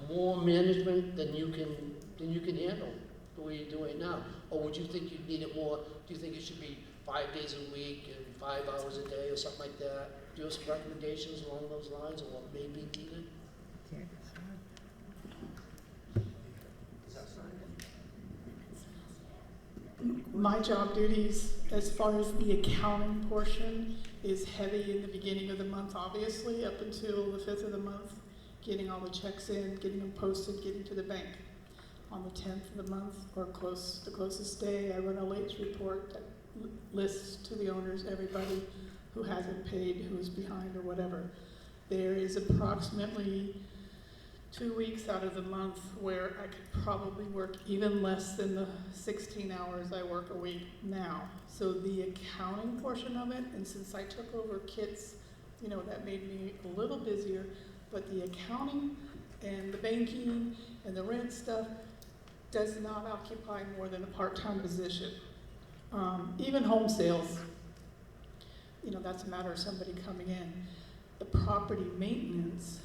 more management than you can handle the way you're doing it now? Or would you think you'd need it more? Do you think it should be 5 days a week and 5 hours a day or something like that? Do you have some recommendations along those lines of what may be needed? My job duties, as far as the accounting portion, is heavy in the beginning of the month, obviously, up until the 5th of the month, getting all the checks in, getting them posted, getting to the bank. On the 10th of the month, or the closest day, I run a late report that lists to the owners everybody who hasn't paid, who's behind, or whatever. There is approximately 2 weeks out of the month where I could probably work even less than the 16 hours I work a week now. So the accounting portion of it, and since I took over Kit's, you know, that made me a little busier, but the accounting and the banking and the rent stuff does not occupy more than a part-time position. Even home sales, you know, that's a matter of somebody coming in. The property maintenance,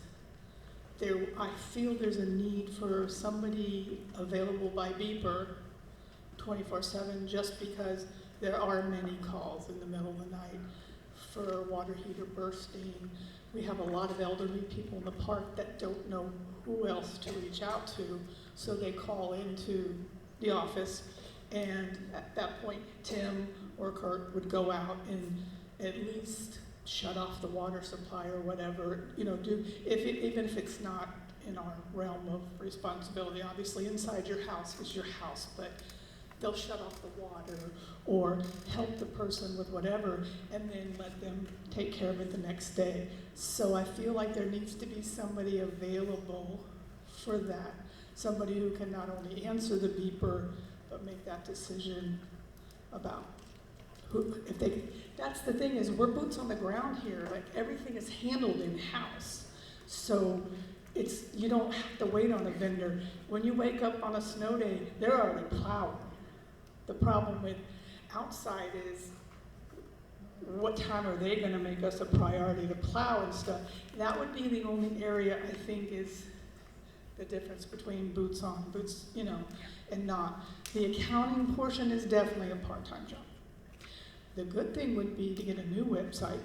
I feel there's a need for somebody available by beeper 24/7, just because there are many calls in the middle of the night for water heater bursting. We have a lot of elderly people in the park that don't know who else to reach out to, so they call into the office, and at that point, Tim or Kurt would go out and at least shut off the water supply or whatever, you know, even if it's not in our realm of responsibility. Obviously, inside your house is your house, but they'll shut off the water or help the person with whatever and then let them take care of it the next day. So I feel like there needs to be somebody available for that. Somebody who can not only answer the beeper, but make that decision about who, if they, that's the thing is we're boots on the ground here. Like everything is handled in-house. So you don't have to wait on a vendor. When you wake up on a snow day, they're already plowing. The problem with outside is what time are they going to make us a priority to plow and stuff? That would be the only area I think is the difference between boots on, boots, you know, and not. The accounting portion is definitely a part-time job. The good thing would be to get a new website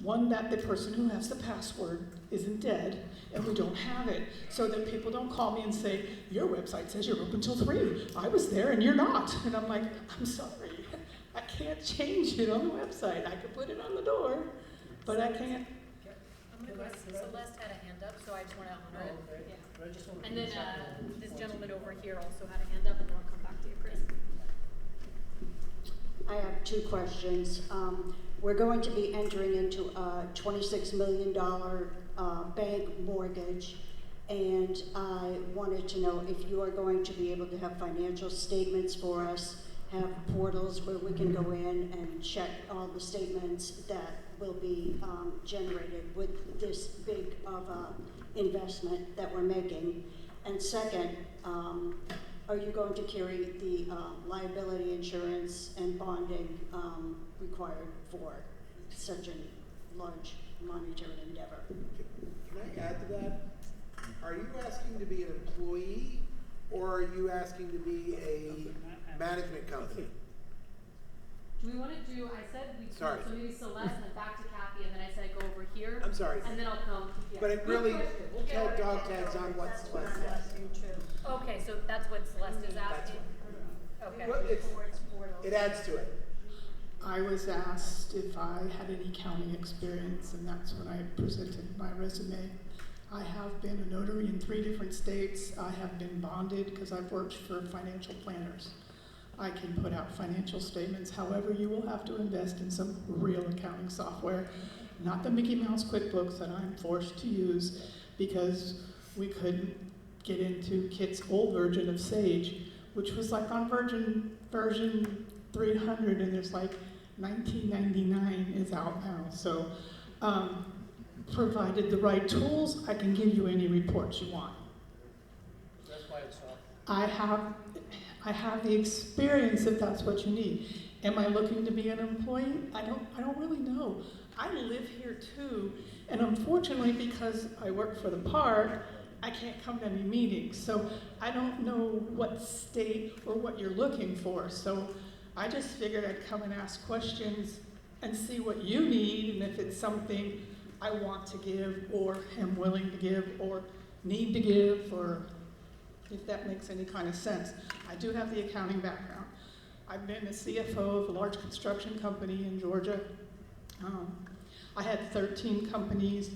One, that the person who has the password isn't dead and we don't have it, so that people don't call me and say, your website says you're open till 3. I was there and you're not. And I'm like, I'm sorry, I can't change it on the website. I could put it on the door, but I can't. I'm gonna go, Celeste had a hand up, so I just wanna honor it. okay. Yeah. But I just wanna And then, do something. this gentleman over here also had a hand up, and then I'll come back to you, Chris. I have 2 questions. We're going to be entering into a $26 million bank mortgage, and I wanted to know if you are going to be able to have financial statements for us, have portals where we can go in and check all the statements that will be generated with this big of a investment that we're making. And second, are you going to carry the liability insurance and bonding required for such a large monetary endeavor? Can I add to that? Are you asking to be an employee, or are you asking to be a management company? Do we wanna do, I said we could, Sorry. so maybe Celeste, and then back to Kathy, and then I said go over here. I'm sorry. And then I'll come, yeah. But it Good really question. We'll get kept over dog to that. tags on what Celeste said. Okay, so that's what Celeste is That's asking? Okay. Well, it adds to it. I was asked if I had any county experience, and that's when I presented my resume. I have been a notary in 3 different states. I have been bonded because I've worked for financial planners. I can put out financial statements. However, you will have to invest in some real accounting software, not the Mickey Mouse QuickBooks that I'm forced to use because we couldn't get into Kit's old version of Sage, which was like on version 300, and there's like 1999 is out now. So provided the right tools, I can give you any reports you want. That's why it's off. I have the experience if that's what you need. Am I looking to be an employee? I don't really know. I live here too, and unfortunately because I work for the park, I can't come to any meetings. So I don't know what state or what you're looking for. So I just figured I'd come and ask questions and see what you need, and if it's something I want to give or am willing to give or need to give, or if that makes any kind of sense. I do have the accounting background. I've been a CFO of a large construction company in Georgia. I had 13 companies.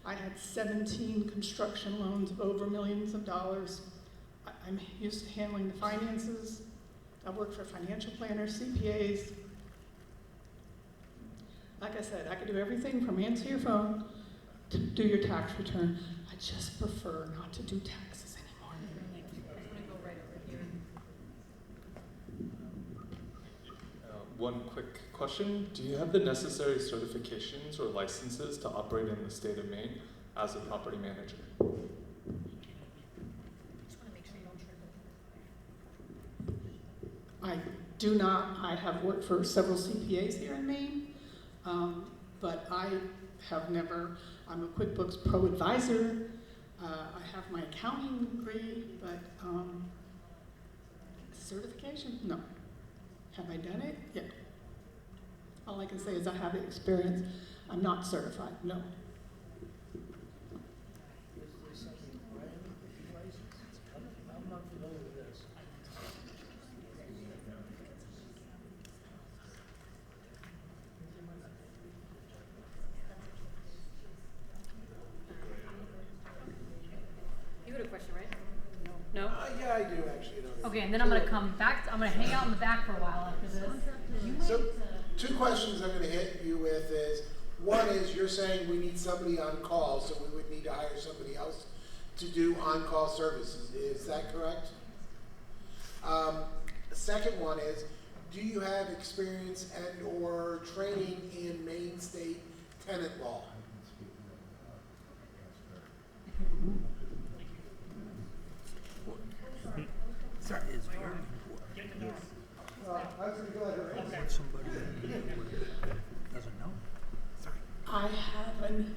I had 17 construction loans of over millions of dollars. I'm used to handling the finances. I work for financial planners, CPAs. Like I said, I could do everything from answer your phone to do your tax return. I just prefer not to do taxes anymore. One quick question. Do you have the necessary certifications or licenses to operate in the state of Maine as a property manager? I do not. I have worked for several CPAs here in Maine, but I have never. I'm a QuickBooks Pro advisor. I have my accounting degree, but certification? No. Have I done it? Yeah. All I can say is I have the experience. I'm not certified, no. I'm not familiar with this. You had a question, right? No? Yeah, I do actually. Okay, and then I'm gonna come back, I'm gonna hang out in the back for a while after this. You might, So, 2 questions I'm going to hit you with is, one is you're saying we need somebody on call, so we would need to hire somebody else to do on-call services. Is that correct? The second one is, do you have experience and or training in Maine state tenant law? Sorry. I was going to go ahead and Somebody doesn't know. I have an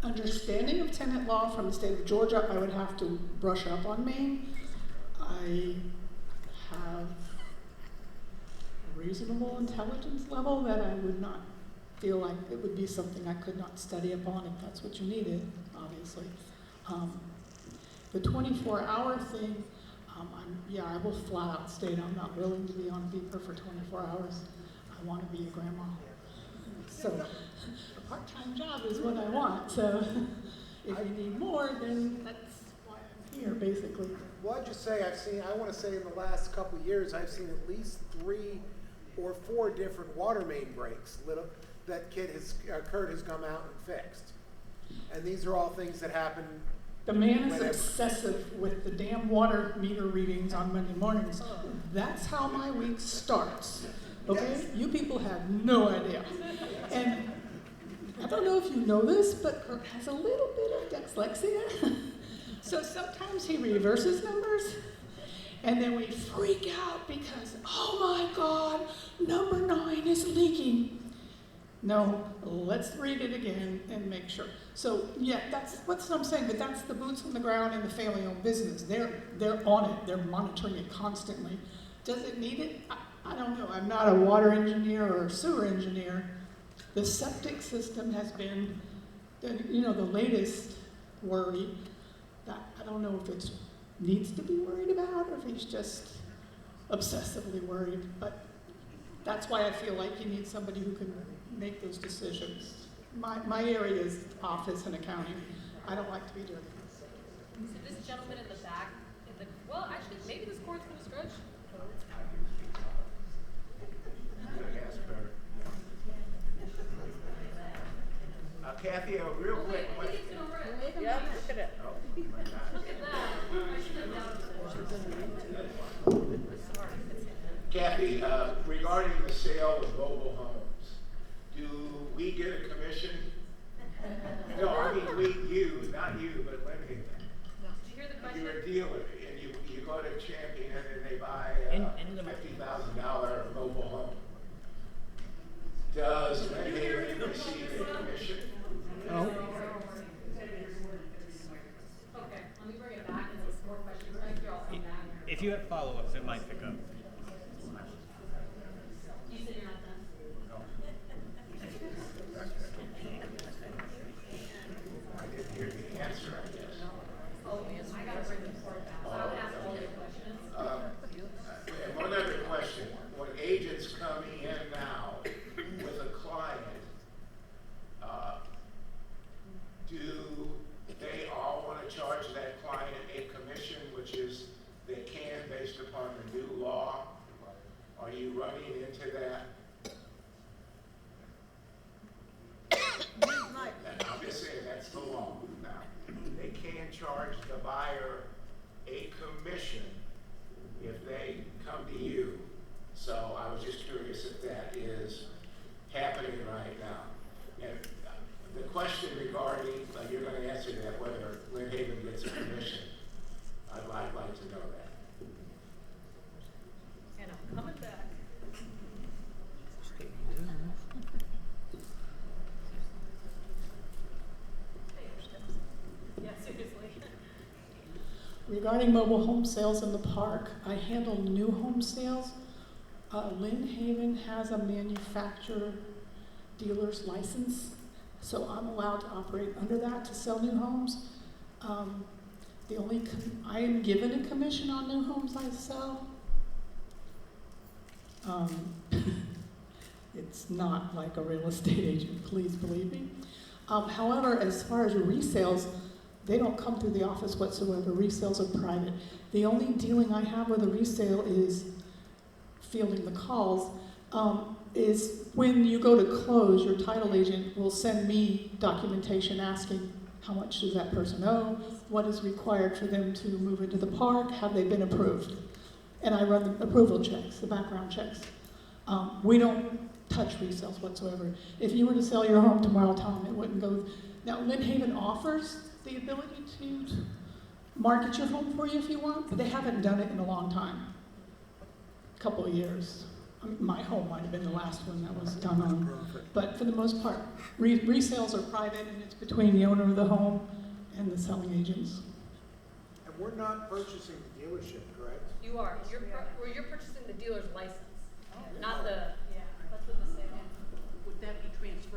understanding of tenant law from the state of Georgia. I would have to brush up on Maine. I have a reasonable intelligence level that I would not feel like it would be something I could not study upon if that's what you needed, obviously. The 24-hour thing, I will flat out state I'm not willing to be on beeper for 24 hours. I want to be a grandma. So a part-time job is what I want. So if you need more, then that's why I'm here, basically. Well, I'd just say I want to say in the last couple of years, I've seen at least 3 or 4 different water main breaks that Kurt has come out and fixed. And these are all things that happen. The man is obsessive with the damn water meter readings on Monday mornings. That's how my week starts. Okay? Yes. You people have no idea. And I don't know if you know this, but Kurt has a little bit of dyslexia. So sometimes he reverses numbers, and then we freak out because, oh my God, number 9 is leaking. No, let's read it again and make sure. So yeah, that's what I'm saying, but that's the boots on the ground in the family-owned business. They're on it, they're monitoring it constantly. Does it need it? I don't know. I'm not a water engineer or a sewer engineer. The septic system has been, the latest worry. That I don't know if it needs to be worried about or if he's just obsessively worried. But that's why I feel like you need somebody who can make those decisions. My area is office and accounting. I don't like to be dirty. So this gentleman in the back, actually, maybe this cord's going to stretch. Kathy, real quick question. Yeah, look at it. Oh, my God. Look at that. I should have done it. Kathy, regarding the sale of mobile homes, do we get a commission? No, I mean not you, but Lenny. Did you hear the question? You're a dealer, and you go to Champion and they buy a $50,000 mobile home. Does Lenny receive a commission? No. Okay, let me bring it back and some more questions. After I'll come back. If you have follow-ups, it might pick up. You said you're not done? I didn't hear the answer, I guess. Oh, I got to bring the report back. So I'll ask all your questions. And one other question. When agents come in now with a client, do they all want to charge that client a commission, which is they can based upon the new law? Are you running into that? And I'm just saying that's the law now. They can charge the buyer a commission if they come to you. So I was just curious if that is happening right now. And the question regarding, you're going to answer that, whether Lynn Haven gets a commission. I'd like to know that. And I'm coming back. Yeah, seriously. Regarding mobile home sales in the park, I handle new home sales. Lynn Haven has a manufacturer dealer's license, so I'm allowed to operate under that to sell new homes. I am given a commission on new homes I sell. It's not like a real estate agent, please believe me. However, as far as resales, they don't come through the office whatsoever. Resales are private. The only dealing I have with a resale is fielding the calls, is when you go to close, your title agent will send me documentation asking how much does that person owe, what is required for them to move into the park, have they been approved? And I run the approval checks, the background checks. We don't touch resales whatsoever. If you were to sell your home tomorrow, Tom, it wouldn't go. Now, Lynn Haven offers the ability to market your home for you if you want, but they haven't done it in a long time. Couple of years. My home might have been the last one that was done on. But for the most part, resales are private, and it's between the owner of the home and the selling agents. And we're not purchasing the dealership, correct? You are. You're purchasing the dealer's license, not the. Yeah, that's what the sale. Would that be transferred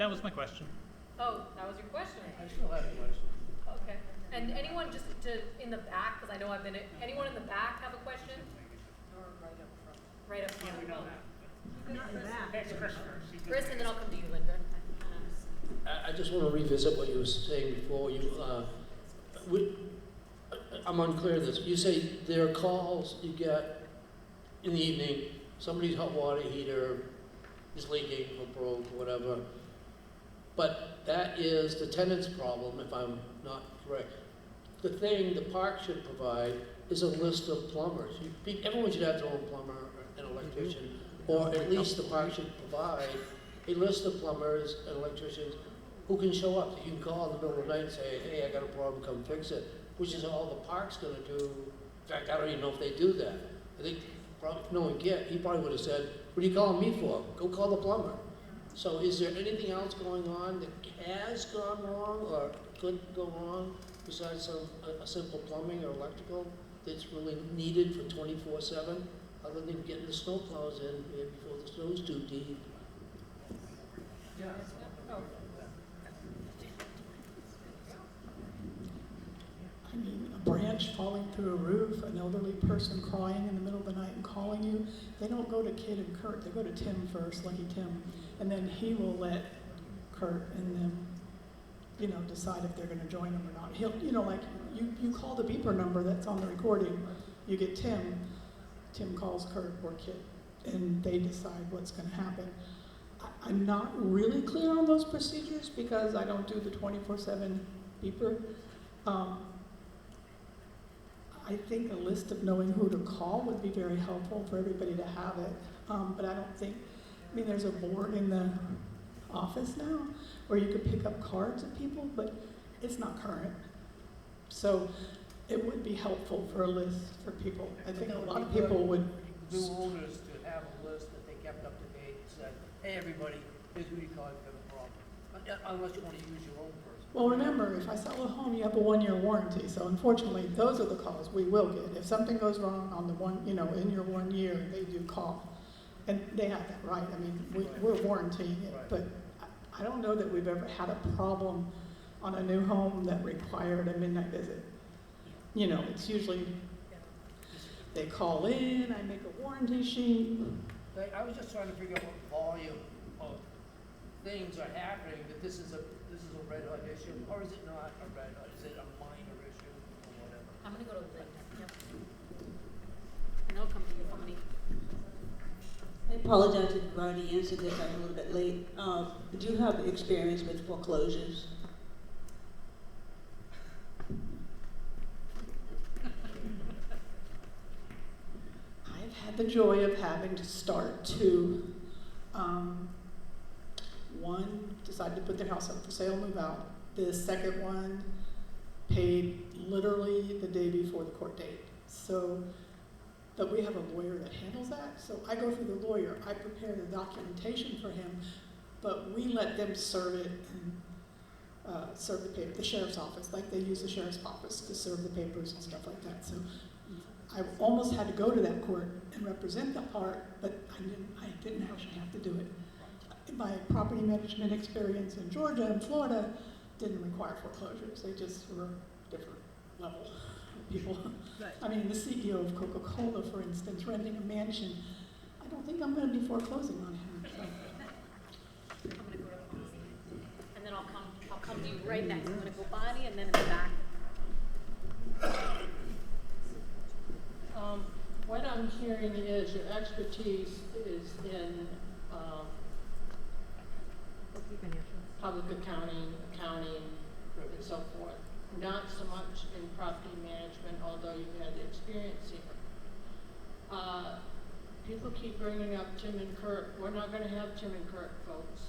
that was my question. Oh, that was your question? I still have a question. Okay. And anyone just in the back, because I know anyone in the back have a question? Or right up front? We don't have. Next Chris first. Chris, and then I'll come to you, Linda. I just want to revisit what you were saying before. I'm unclear of this. You say there are calls you get in the evening, somebody's hot water heater is leaking or broke or whatever, but that is the tenant's problem, if I'm not correct. The thing the park should provide is a list of plumbers. Everyone should have their own plumber and electrician, or at least the park should provide a list of plumbers and electricians who can show up. You can call in the middle of the night and say, hey, I got a problem, come fix it, which is all the park's gonna do. In fact, I don't even know if they do that. I think probably, if no one he probably would have said, what are you calling me for? Go call the plumber. So is there anything else going on that has gone wrong or could go wrong besides a simple plumbing or electrical that's really needed for 24/7, other than getting the snow plows in before the snow's too deep? Yeah. I mean, a branch falling through a roof, an elderly person crying in the middle of the night and calling you. They don't go to Kid and Kurt, they go to Tim first, Lucky Tim. And then he will let Kurt and them, decide if they're gonna join him or not. He'll, like, you call the beeper number that's on the recording, you get Tim calls Kurt or Kid, and they decide what's gonna happen. I'm not really clear on those procedures because I don't do the 24/7 beeper. I think a list of knowing who to call would be very helpful for everybody to have it. But I don't think, there's a board in the office now where you could pick up cards of people, but it's not current. So it would be helpful for a list for people. I think a lot of people would. New owners to have a list that they kept up to date and said, hey, everybody, here's who you call if you have a problem. Unless you want to use your own person. Well, remember, if I sell a home, you have a 1-year warranty. So unfortunately, those are the calls we will get. If something goes wrong on the in your 1 year, they do call. And they have that right. We're warrantying it. Right. But I don't know that we've ever had a problem on a new home that required a midnight visit. It's usually they call in, I make a warranty sheet. I was just trying to figure out what volume of things are happening, that this is a red hot issue, or is it not a red hot? Is it a minor issue or whatever? I'm gonna go to Linda. Yep. And I'll come to you. How many? I apologize if you've already answered this. I'm a little bit late. Do you have experience with foreclosures? I've had the joy of having to start two. One decided to put their house up for sale, move out. The second one paid literally the day before the court date. But we have a lawyer that handles that. So I go through the lawyer, I prepare the documentation for him, but we let them serve it and serve the paper, the sheriff's office, like they use the sheriff's office to serve the papers and stuff like that. So I almost had to go to that court and represent that part, but I didn't actually have to do it. My property management experience in Georgia and Florida didn't require foreclosures. They just were different level people. Right. The CEO of Coca-Cola, for instance, renting a mansion, I don't think I'm going to be foreclosing on him. So. I'm going to go to Bonnie, and then I'll come to you right next. I'm going to go Bonnie, and then in the back. What I'm hearing is your expertise is in public accounting, and so forth. Not so much in property management, although you had the experience here. People keep bringing up Tim and Kurt. We're not going to have Tim and Kurt, folks.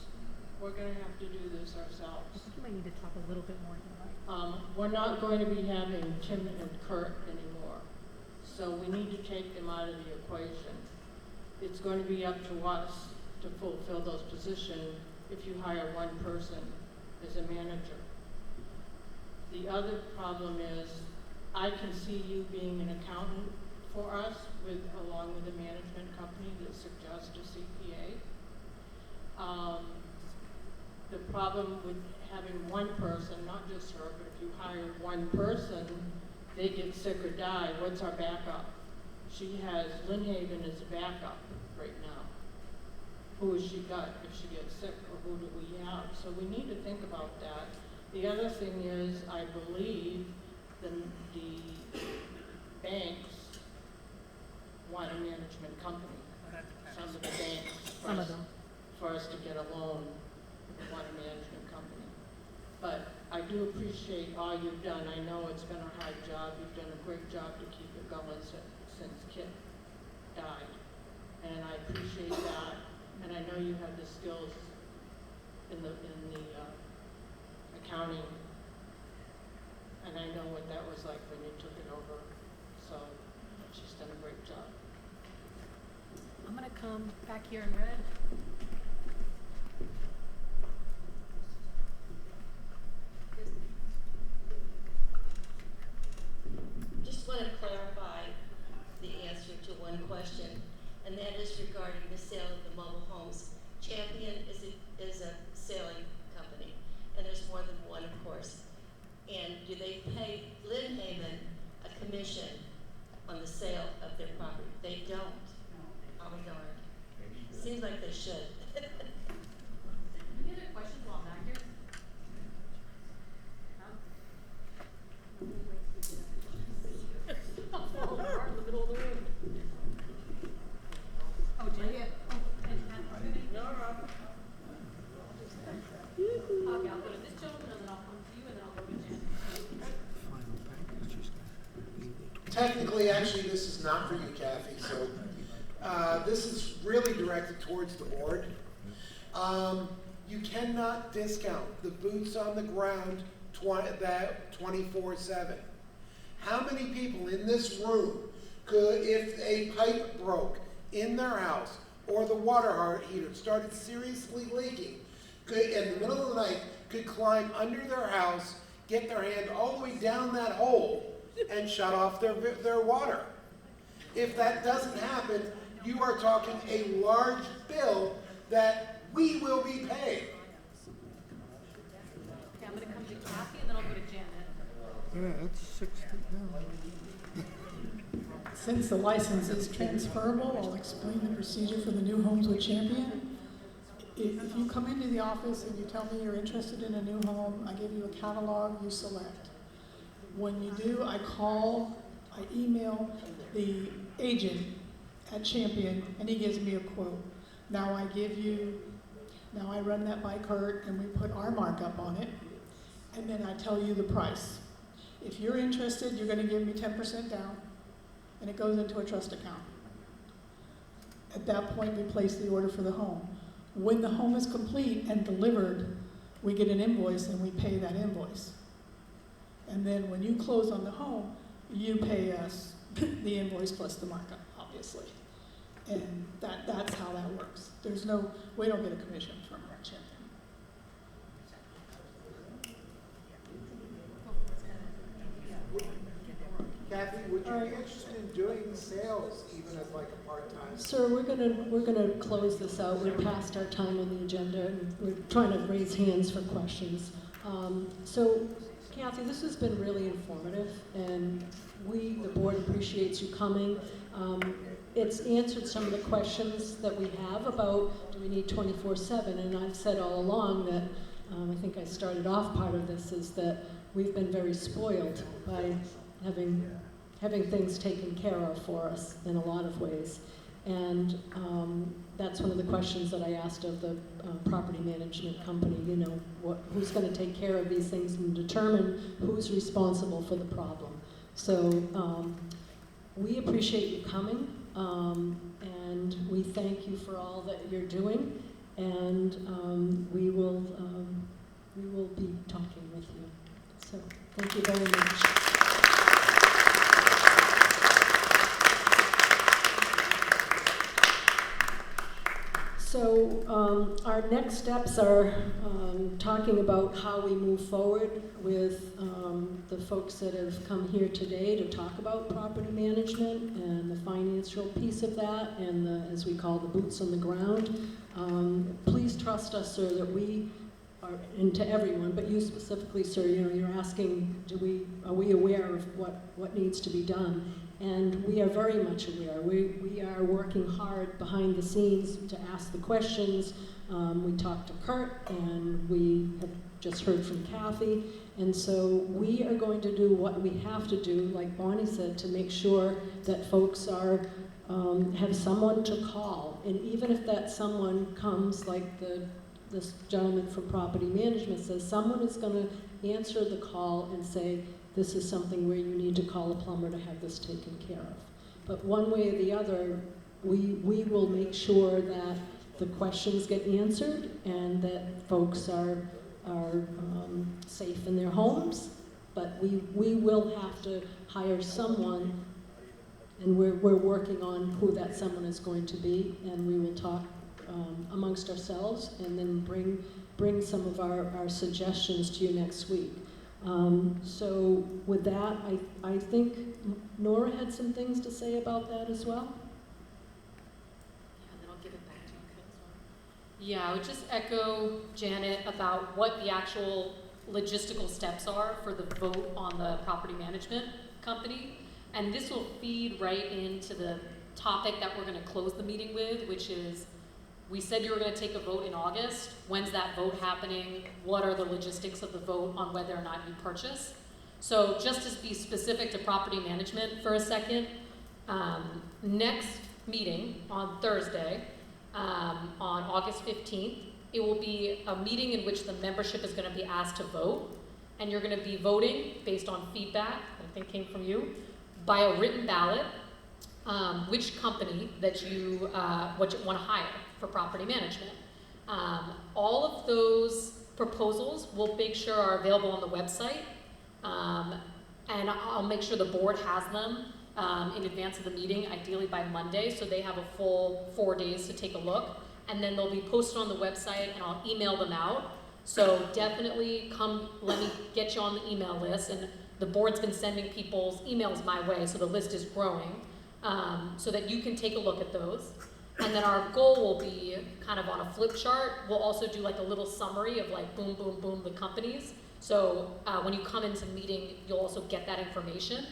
We're going to have to do this ourselves. I think you might need to talk a little bit more than that. We're not going to be having Tim and Kurt anymore. So we need to take them out of the equation. It's going to be up to us to fulfill those positions if you hire one person as a manager. The other problem is, I can see you being an accountant for us, along with a management company that suggests a CPA. the problem with having one person, not just her, but if you hire one person, they get sick or die, what's our backup? She has Lynn Haven as a backup right now. Who has she got if she gets sick, or who do we have? So we need to think about that. The other thing is, I believe the banks want a management company. Some of the banks, for us to get a loan, want a management company. But I do appreciate all you've done. I know it's been a hard job. You've done a great job to keep it going since Kit died. And I appreciate that. And I know you have the skills in the accounting. And I know what that was like when you took it over. So she's done a great job. I'm gonna come back here in red. Just want to clarify the answer to one question, and that is regarding the sale of the mobile homes. Champion is a selling company, and there's more than one, of course. And do they pay Lynn Haven a commission on the sale of their property? They don't. I'll be darned. Seems like they should. Any other questions while I'm back here? In the middle of the room. Oh, Jen? No, Rob. Okay, I'll go to this gentleman, and then I'll come to you, and then I'll go to Jen. Technically, actually, this is not for you, Kathy, so this is really directed towards the board. You cannot discount the boots on the ground 24/7. How many people in this room could, if a pipe broke in their house or the water heater started seriously leaking, could, in the middle of the night, could climb under their house, get their hand all the way down that hole, and shut off their water? If that doesn't happen, you are talking a large bill that we will be paying. Okay, I'm gonna come to Kathy and then I'll go to Janet. Yeah, it's 60 now. Since the license is transferable, I'll explain the procedure for the new homes with Champion. If you come into the office and you tell me you're interested in a new home, I give you a catalog, you select. When you do, I email the agent at Champion, and he gives me a quote. Now I run that by Kurt, and we put our markup on it, and then I tell you the price. If you're interested, you're going to give me 10% down, and it goes into a trust account. At that point, we place the order for the home. When the home is complete and delivered, we get an invoice, and we pay that invoice. And then when you close on the home, you pay us the invoice plus the markup, obviously. And that's how that works. We don't get a commission from our Champion. Kathy, would you be interested in doing sales even as like a part-time? Sir, we're gonna close this out. We're past our time on the agenda, and we're trying to raise hands for questions. So, Kathy, this has been really informative, and the board appreciates you coming. It's answered some of the questions that we have about, do we need 24/7? And I've said all along that, I think I started off part of this, is that we've been very spoiled by having things taken care of for us in a lot of ways. And that's one of the questions that I asked of the property management company, who's going to take care of these things and determine who's responsible for the problem. So we appreciate you coming, and we thank you for all that you're doing, and we will be talking with you. So thank you very much. So our next steps are talking about how we move forward with the folks that have come here today to talk about property management and the financial piece of that, and the, as we call, the boots on the ground. Please trust us, sir, that we are and to everyone, but you specifically, sir, you know, you're asking, are we aware of what needs to be done? And we are very much aware. We are working hard behind the scenes to ask the questions. We talked to Kurt, and we have just heard from Kathy. And so we are going to do what we have to do, like Bonnie said, to make sure that folks are have someone to call. And even if that someone comes, like this gentleman from property management says, someone is going to answer the call and say, this is something where you need to call a plumber to have this taken care of. But one way or the other, we will make sure that the questions get answered and that folks are safe in their homes. But we will have to hire someone, and we're working on who that someone is going to be, and we will talk amongst ourselves and then bring some of our suggestions to you next week. So with that, I think Nora had some things to say about that as well. Yeah, and then I'll give it back to you, Chris. Yeah, I would just echo Janet about what the actual logistical steps are for the vote on the property management company. And this will feed right into the topic that we're going to close the meeting with, which is, we said you were going to take a vote in August. When's that vote happening? What are the logistics of the vote on whether or not you purchase? So just to be specific to property management for a second, next meeting on Thursday, on August 15th, it will be a meeting in which the membership is going to be asked to vote, and you're going to be voting based on feedback, I think came from you, by a written ballot, which company that you want to hire for property management. All of those proposals we'll make sure are available on the website, and I'll make sure the board has them in advance of the meeting, ideally by Monday, so they have a full 4 days to take a look. And then they'll be posted on the website, and I'll email them out. So definitely come, let me get you on the email list. And the board's been sending people's emails my way, so the list is growing, so that you can take a look at those. And then our goal will be kind of on a flip chart. We'll also do like a little summary of like boom, boom, boom, the companies. So when you come into the meeting, you'll also get that information.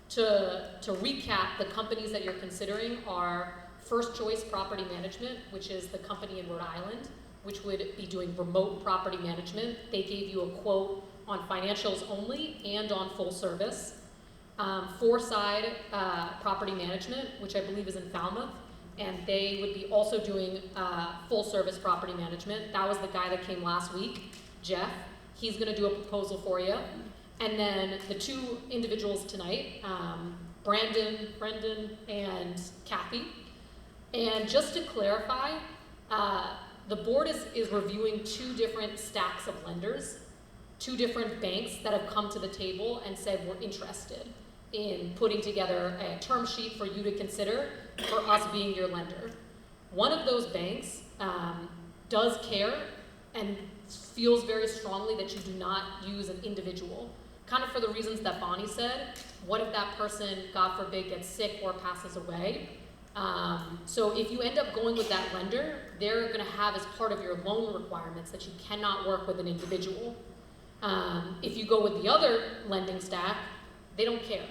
To recap, the companies that you're considering are First Choice Property Management, which is the company in Rhode Island, which would be doing remote property management. They gave you a quote on financials only and on full service. Foreside Property Management, which I believe is in Falmouth, and they would be also doing full service property management. That was the guy that came last week, Jeff. He's gonna do a proposal for you. And then the two individuals tonight, Brendan and Kathy. And just to clarify, the board is reviewing two different stacks of lenders, two different banks that have come to the table and said we're interested in putting together a term sheet for you to consider for us being your lender. One of those banks does care and feels very strongly that you do not use an individual, kind of for the reasons that Bonnie said. What if that person, God forbid, gets sick or passes away? So if you end up going with that lender, they're going to have as part of your loan requirements that you cannot work with an individual. If you go with the other lending stack, they don't care.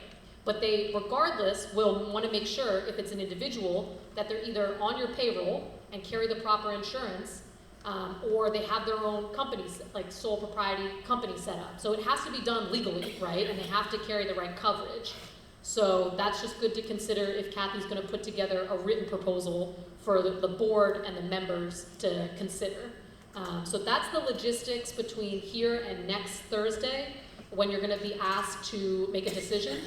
But they, regardless, will want to make sure, if it's an individual, that they're either on your payroll and carry the proper insurance, or they have their own companies, like sole propriety company set up. So it has to be done legally, right? And they have to carry the right coverage. So that's just good to consider if Kathy's going to put together a written proposal for the board and the members to consider. So that's the logistics between here and next Thursday, when you're going to be asked to make a decision.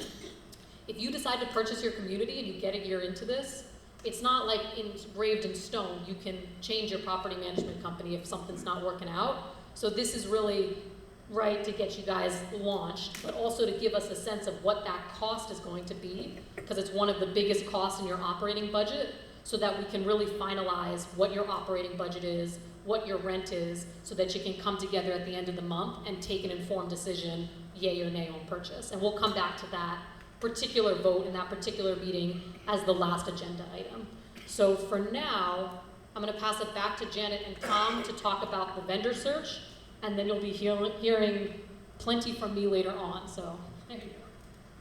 If you decide to purchase your community and you get a year into this, it's not like engraved in stone. You can change your property management company if something's not working out. So this is really right to get you guys launched, but also to give us a sense of what that cost is going to be, because it's one of the biggest costs in your operating budget, so that we can really finalize what your operating budget is, what your rent is, so that you can come together at the end of the month and take an informed decision, yay or nay on purchase. And we'll come back to that particular vote in that particular meeting as the last agenda item. So for now, I'm going to pass it back to Janet and Tom to talk about the vendor search, and then you'll be hearing plenty from me later on, so there you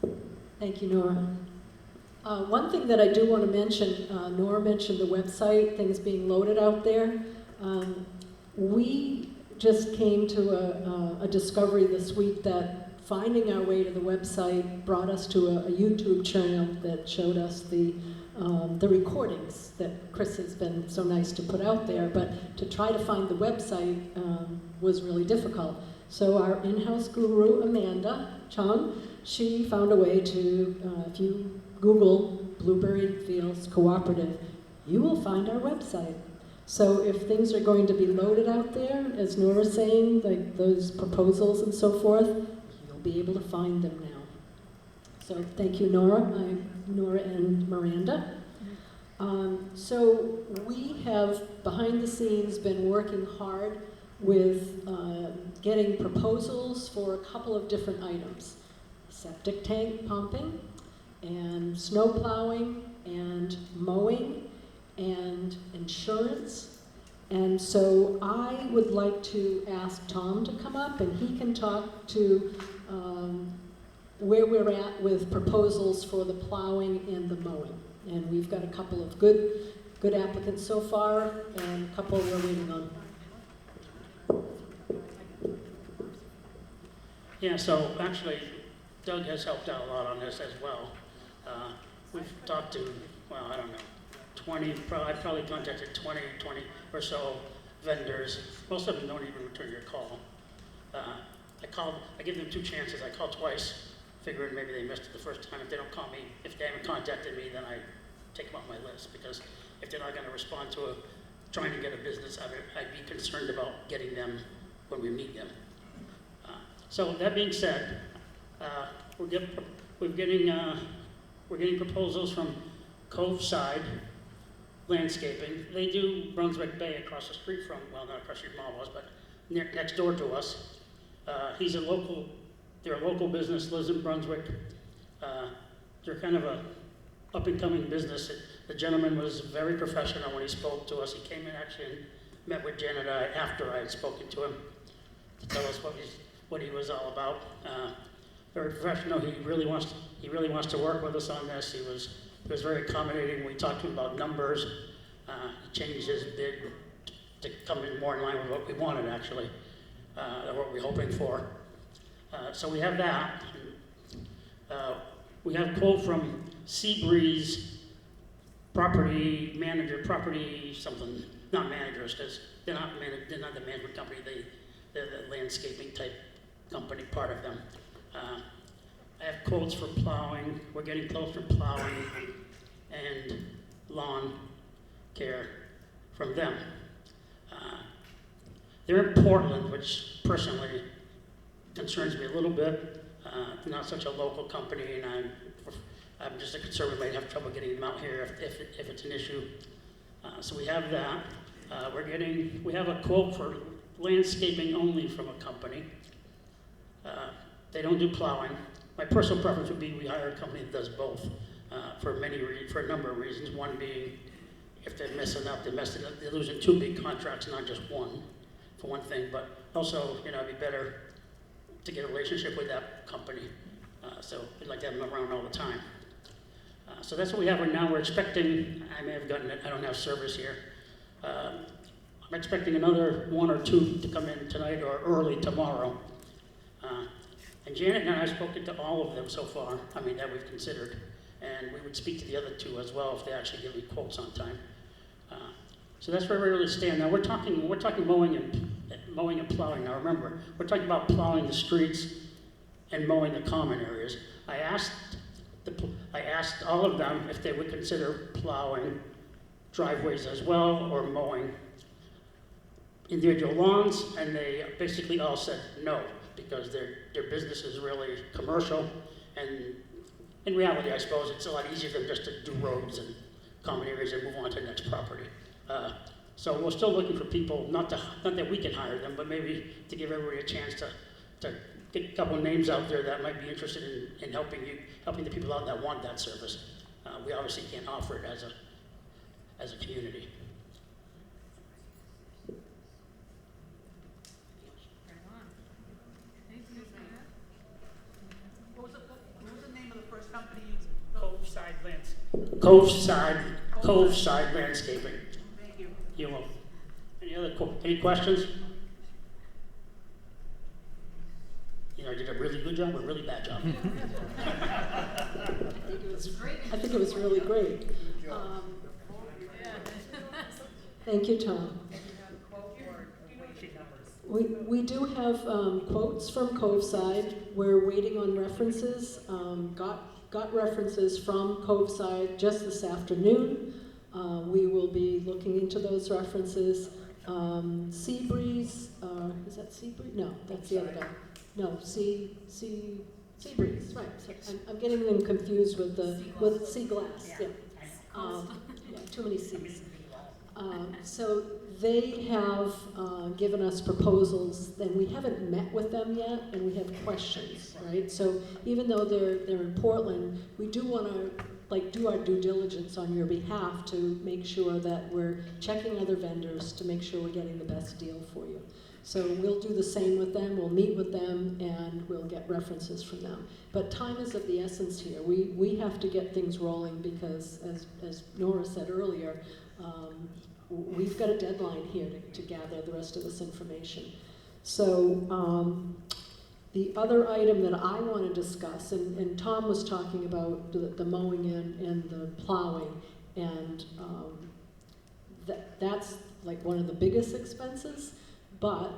go. Thank you, Nora. One thing that I do want to mention, Nora mentioned the website, things being loaded out there. We just came to a discovery this week that finding our way to the website brought us to a YouTube channel that showed us the recordings that Chris has been so nice to put out there, but to try to find the website was really difficult. So our in-house guru, Amanda Chung, she found a way to, if you Google Blueberry Fields Cooperative, you will find our website. So if things are going to be loaded out there, as Nora's saying, like those proposals and so forth, you'll be able to find them now. So thank you, Nora. I'm Nora and Miranda. So we have, behind the scenes, been working hard with getting proposals for a couple of different items. Septic tank pumping, and snow plowing, and mowing, and insurance. And so I would like to ask Tom to come up, and he can talk to where we're at with proposals for the plowing and the mowing. And we've got a couple of good applicants so far, and a couple we're waiting on. Yeah, so actually, Doug has helped out a lot on this as well. We've talked to, well, I don't know, 20, I've probably contacted 20 or so vendors. Most of them don't even return your call. I give them 2 chances. I call twice, figuring maybe they missed it the first time. If they don't call me, if they haven't contacted me, then I take them off my list, because if they're not going to respond to trying to get a business, I'd be concerned about getting them when we meet them. So that being said, we're getting proposals from Cove Side Landscaping. They do Brunswick Bay across the street from, well, not across the street from all of us, but next door to us. They're a local business, lives in Brunswick. They're kind of a up-and-coming business. The gentleman was very professional when he spoke to us. He came in actually and met with Jen and I after I had spoken to him to tell us what he was all about. Very professional. He really wants to work with us on this. He was very accommodating. We talked to him about numbers. He changed his bid to come in more in line with what we wanted, actually, or what we're hoping for. So we have that. We have a quote from Seabreeze property manager, something, not managers, because they're not the management company. They're the landscaping type company, part of them. I have quotes for plowing. We're getting close for plowing and lawn care from them. They're in Portland, which personally concerns me a little bit. Not such a local company, and I'm just concerned we might have trouble getting them out here if it's an issue. So we have that. We have a quote for landscaping only from a company. They don't do plowing. My personal preference would be we hire a company that does both for a number of reasons. One being, if they're messing up, they're losing 2 big contracts, not just one, for one thing. But also, it'd be better to get a relationship with that company. So we'd like to have them around all the time. So that's what we have right now. We're expecting, I may have gotten it, I don't have service here. I'm expecting another 1 or 2 to come in tonight or early tomorrow. And Janet and I have spoken to all of them so far, that we've considered. And we would speak to the other 2 as well if they actually give me quotes on time. So that's where we really stand. Now we're talking mowing and plowing. Now remember, we're talking about plowing the streets and mowing the common areas. I asked all of them if they would consider plowing driveways as well or mowing individual lawns, and they basically all said no, because their business is really commercial, and in reality, I suppose it's a lot easier for them just to do roads and common areas and move on to the next property. So we're still looking for people, not that we can hire them, but maybe to give everybody a chance to get a couple of names out there that might be interested in helping the people out that want that service. We obviously can't offer it as a community. landscape. Cove side landscaping. Thank you. You will. Any questions? You know, I did a really good job or a really bad job? I think it was really great. Thank you, Tom. We do have quotes from Coveside. We're waiting on references. Got references from Coveside just this afternoon. We will be looking into those references. Seabreeze, is that Seabreeze? No, that's the other guy. No, Seabreeze, right. So I'm getting them confused with Sea Glass. Yeah. Yeah, too many C's. So they have given us proposals, and we haven't met with them yet, and we have questions, right? So even though they're in Portland, we do want to do our due diligence on your behalf to make sure that we're checking other vendors to make sure we're getting the best deal for you. So we'll do the same with them. We'll meet with them, and we'll get references from them. But time is of the essence here. We have to get things rolling because, as Nora said earlier, we've got a deadline here to gather the rest of this information. So the other item that I want to discuss, and Tom was talking about the mowing in and the plowing, and that's like one of the biggest expenses. But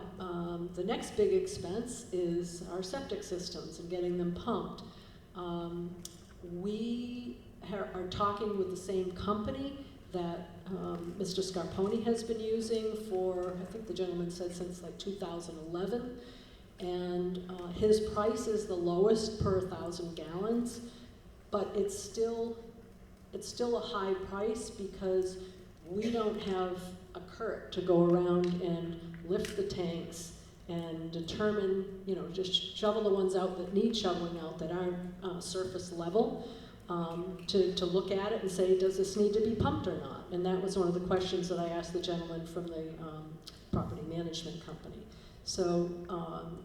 the next big expense is our septic systems and getting them pumped. We are talking with the same company that Mr. Scarponi has been using for, I think the gentleman said since like 2011. And his price is the lowest per 1,000 gallons, but it's still a high price because we don't have a cart to go around and lift the tanks and determine, just shovel the ones out that need shoveling out that aren't surface level, to look at it and say, does this need to be pumped or not? And that was one of the questions that I asked the gentleman from the property management company. So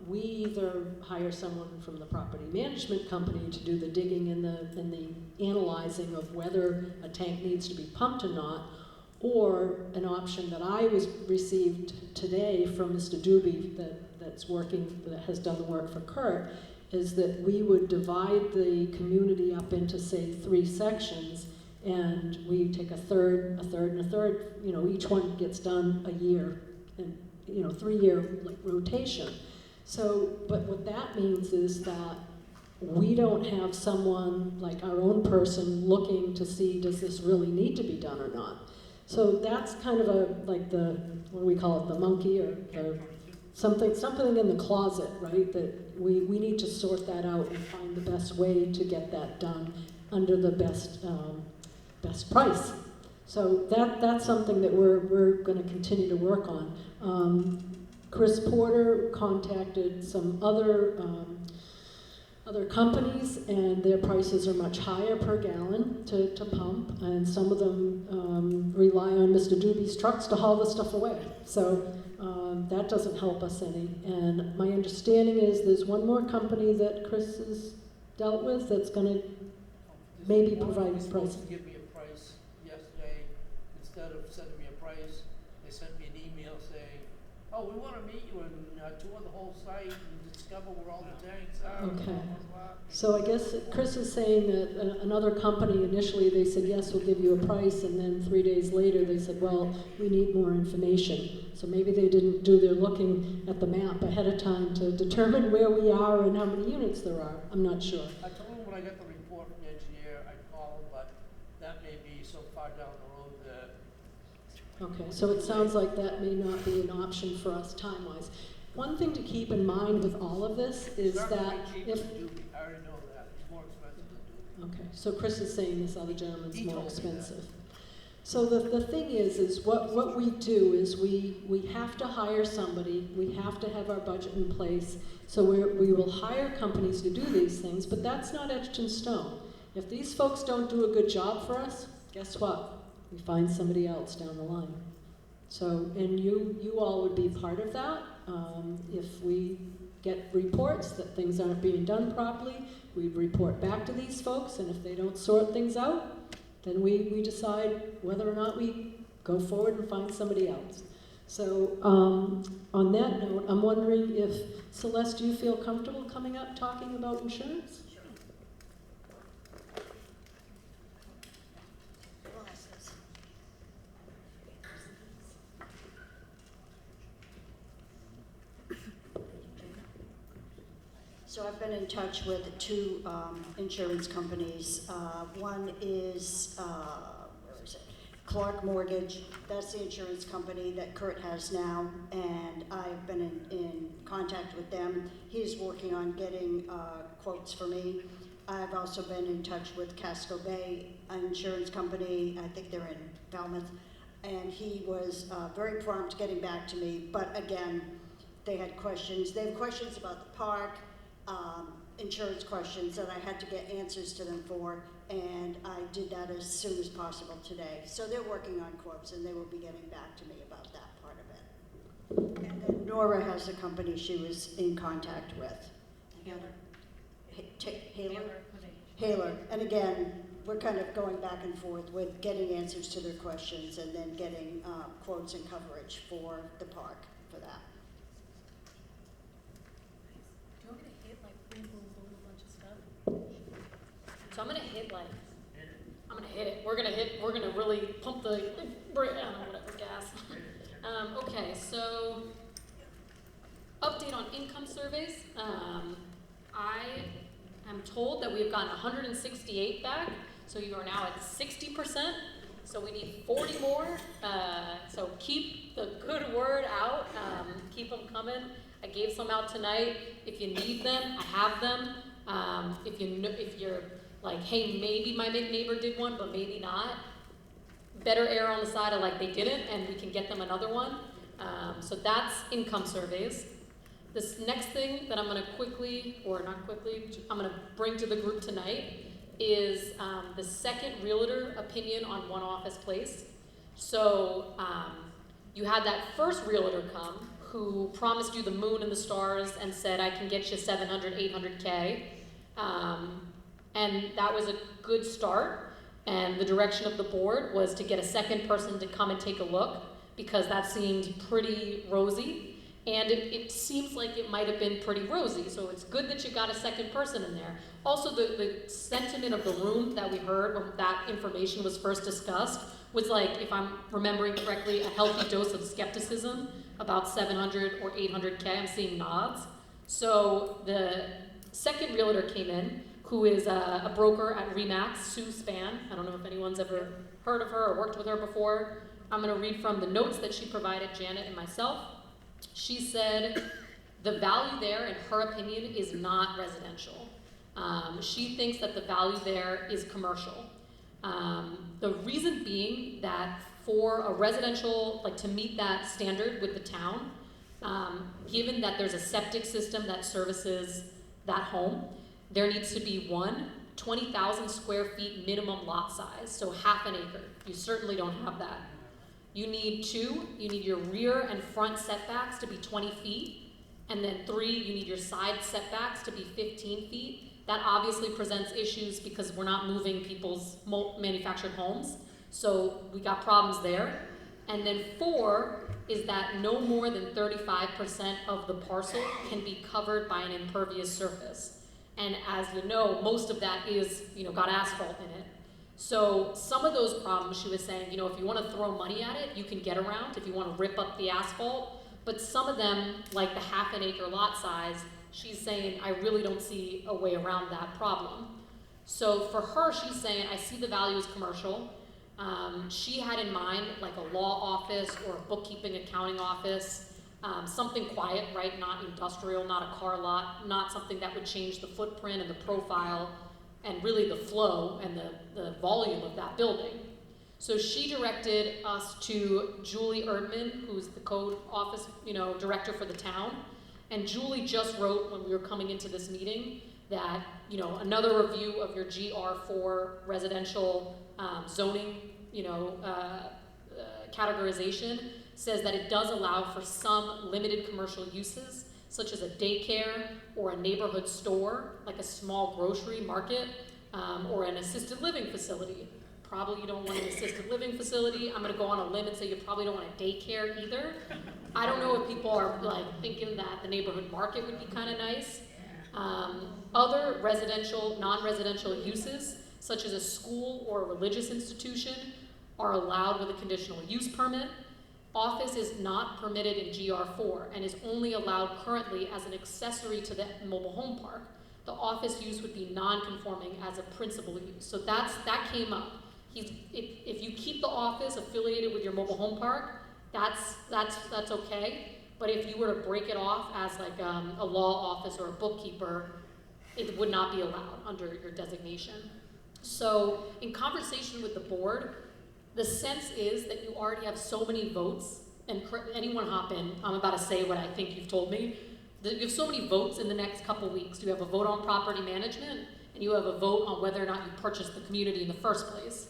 we either hire someone from the property management company to do the digging and the analyzing of whether a tank needs to be pumped or not, or an option that I received today from Mr. Doobie that has done the work for Kurt, is that we would divide the community up into, say, 3 sections, and we take a third, and a third. Each one gets done a year, and 3-year rotation. So, but what that means is that we don't have someone, like our own person, looking to see, does this really need to be done or not? So that's kind of what do we call it, the monkey, or something in the closet, right? That we need to sort that out and find the best way to get that done under the best price. So that's something that we're going to continue to work on. Chris Porter contacted some other companies, and their prices are much higher per gallon to pump, and some of them rely on Mr. Doobie's trucks to haul the stuff away. So that doesn't help us any. And my understanding is there's one more company that Chris has dealt with that's going to maybe provide a price. Give me a price yesterday. Instead of sending me a price, they sent me an email saying, "Oh, we want to meet you and tour the whole site and discover where all the tanks are." Okay. So I guess Chris is saying that another company, initially they said, yes, we'll give you a price, and then 3 days later they said, well, we need more information. So maybe they didn't do their looking at the map ahead of time to determine where we are and how many units there are. I'm not sure. I told him when I got the report from the engineer, I'd call him, but that may be so far down the road that... Okay, so it sounds like that may not be an option for us time-wise. One thing to keep in mind with all of this is that if... I already know that. It's more expensive than Doobie. Okay, so Chris is saying this other gentleman's more expensive. So the thing is what we do is we have to hire somebody, we have to have our budget in place, so we will hire companies to do these things, but that's not etched in stone. If these folks don't do a good job for us, guess what? We find somebody else down the line. So, and you all would be part of that. If we get reports that things aren't being done properly, we report back to these folks, and if they don't sort things out, then we decide whether or not we go forward and find somebody else. So on that note, I'm wondering if, Celeste, do you feel comfortable coming up talking about insurance? So I've been in touch with two insurance companies. One is, where is it? Clark Mortgage. That's the insurance company that Kurt has now, and I've been in contact with them. He's working on getting quotes for me. I've also been in touch with Casco Bay, an insurance company. I think they're in Falmouth, and he was very prompt getting back to me. But again, they had questions. They have questions about the park. Insurance questions that I had to get answers to them for, and I did that as soon as possible today. So they're working on quotes, and they will be getting back to me about that part of it. And then Nora has a company she was in contact with. Haler. And again, we're kind of going back and forth with getting answers to their questions and then getting quotes and coverage for the park for that. So I'm gonna hit it. We're gonna really pump the, I don't know, whatever, gas. Okay, so update on income surveys. I am told that we've gotten 168 back, so you are now at 60%. So we need 40 more. So keep the good word out. Keep them coming. I gave some out tonight. If you need them, I have them. If you're like, hey, maybe my neighbor did one, but maybe not, better err on the side of like they didn't, and we can get them another one. So that's income surveys. This next thing that I'm gonna I'm gonna bring to the group tonight is the second realtor opinion on one office place. So you had that first realtor come who promised you the moon and the stars and said, I can get you 700, 800K. And that was a good start. And the direction of the board was to get a second person to come and take a look because that seemed pretty rosy. And it seems like it might have been pretty rosy. So it's good that you got a second person in there. Also, the sentiment of the room that we heard when that information was first discussed was like, if I'm remembering correctly, a healthy dose of skepticism about 700 or 800K. I'm seeing nods. So the second realtor came in, who is a broker at Remax, Sue Span. I don't know if anyone's ever heard of her or worked with her before. I'm gonna read from the notes that she provided Janet and myself. She said, the value there, in her opinion, is not residential. She thinks that the value there is commercial. The reason being that for a residential, like to meet that standard with the town, given that there's a septic system that services that home, there needs to be 20,000 square feet minimum lot size, so half an acre. You certainly don't have that. You need 2, you need your rear and front setbacks to be 20 feet, and then 3, you need your side setbacks to be 15 feet. That obviously presents issues because we're not moving people's manufactured homes, so we got problems there. And then 4 is that no more than 35% of the parcel can be covered by an impervious surface. And as you know, most of that is, got asphalt in it. So some of those problems, she was saying, if you want to throw money at it, you can get around if you want to rip up the asphalt. But some of them, like the half an acre lot size, she's saying, I really don't see a way around that problem. So for her, she's saying, I see the value as commercial. She had in mind like a law office or a bookkeeping accounting office. Something quiet, right? Not industrial, not a car lot, not something that would change the footprint and the profile and really the flow and the volume of that building. So she directed us to Julie Erdman, who's the code office, director for the town. And Julie just wrote when we were coming into this meeting that, another review of your GR4 residential zoning, categorization says that it does allow for some limited commercial uses. such as a daycare or a neighborhood store, like a small grocery market, or an assisted living facility. Probably you don't want an assisted living facility. I'm gonna go on a limb and say you probably don't want a daycare either. I don't know if people are like thinking that the neighborhood market would be kind of nice. Other residential, non-residential uses, such as a school or a religious institution, are allowed with a conditional use permit. Office is not permitted in GR4 and is only allowed currently as an accessory to the mobile home park. The office use would be non-conforming as a principal use. So that came up. If you keep the office affiliated with your mobile home park, that's okay. But if you were to break it off as like a law office or a bookkeeper, it would not be allowed under your designation. So in conversation with the board, the sense is that you already have so many votes, and anyone hop in, I'm about to say what I think you've told me. You have so many votes in the next couple weeks. You have a vote on property management, and you have a vote on whether or not you purchased the community in the first place.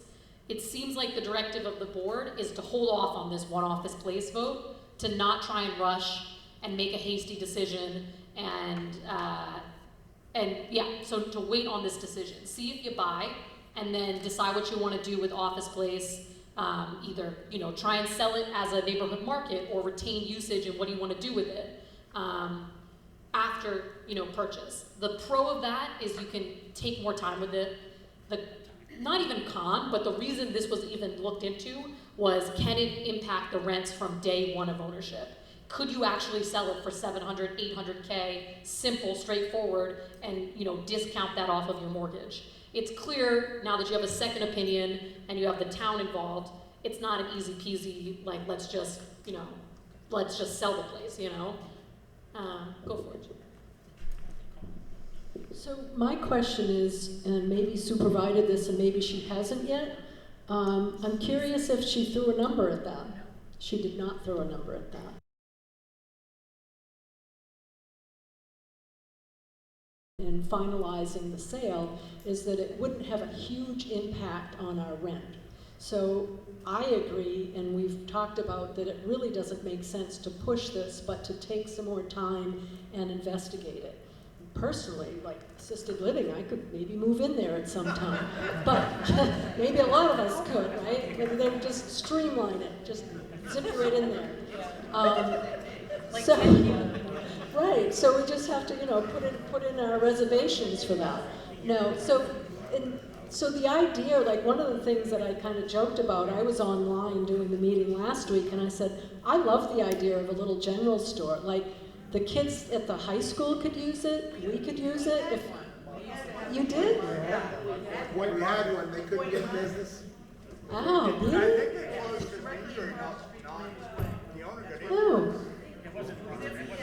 It seems like the directive of the board is to hold off on this one office place vote, to not try and rush and make a hasty decision, and so to wait on this decision. See if you buy, and then decide what you want to do with office place. Either try and sell it as a neighborhood market, or retain usage, and what do you want to do with it after purchase. The pro of that is you can take more time with it. Not even con, but the reason this was even looked into was, can it impact the rents from day one of ownership? Could you actually sell it for $700,000, $800K, simple, straightforward, and discount that off of your mortgage? It's clear now that you have a second opinion and you have the town involved, it's not an easy peasy, like let's just sell the place, go for it. So my question is, and maybe Sue provided this and maybe she hasn't yet, I'm curious if she threw a number at that. She did not throw a number at that. In finalizing the sale is that it wouldn't have a huge impact on our rent. So I agree, and we've talked about that it really doesn't make sense to push this, but to take some more time and investigate it. Personally, like assisted living, I could maybe move in there at some time, but maybe a lot of us could, right? Maybe they would just streamline it, just zip right in there. Right, so we just have to, put in our reservations for that. No, so the idea, like one of the things that I kind of joked about, I was online doing the meeting last week, and I said, I love the idea of a little general store. Like, the kids at the high school could use it, we could use it. If you did? We had one, they couldn't get business. Oh, really? I think they closed it. The owner got in. Oh.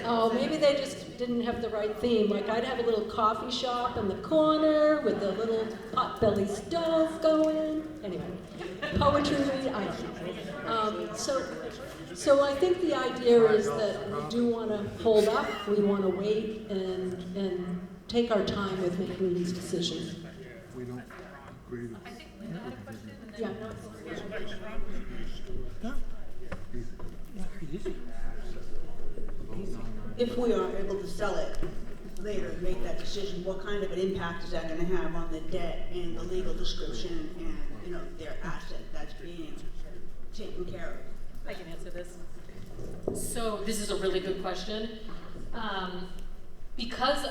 Oh, maybe they just didn't have the right theme. Like, I'd have a little coffee shop in the corner with a little pot-belly stove going. Anyway, poetry, I don't know. So I think the idea is that we do want to hold up, we want to wait and take our time with making these decisions. We don't agree with Yeah, If we are able to sell it later and make that decision, what kind of an impact is that going to have on the debt and the legal description and their asset that's being taken care of? I can answer this. So this is a really good question. Because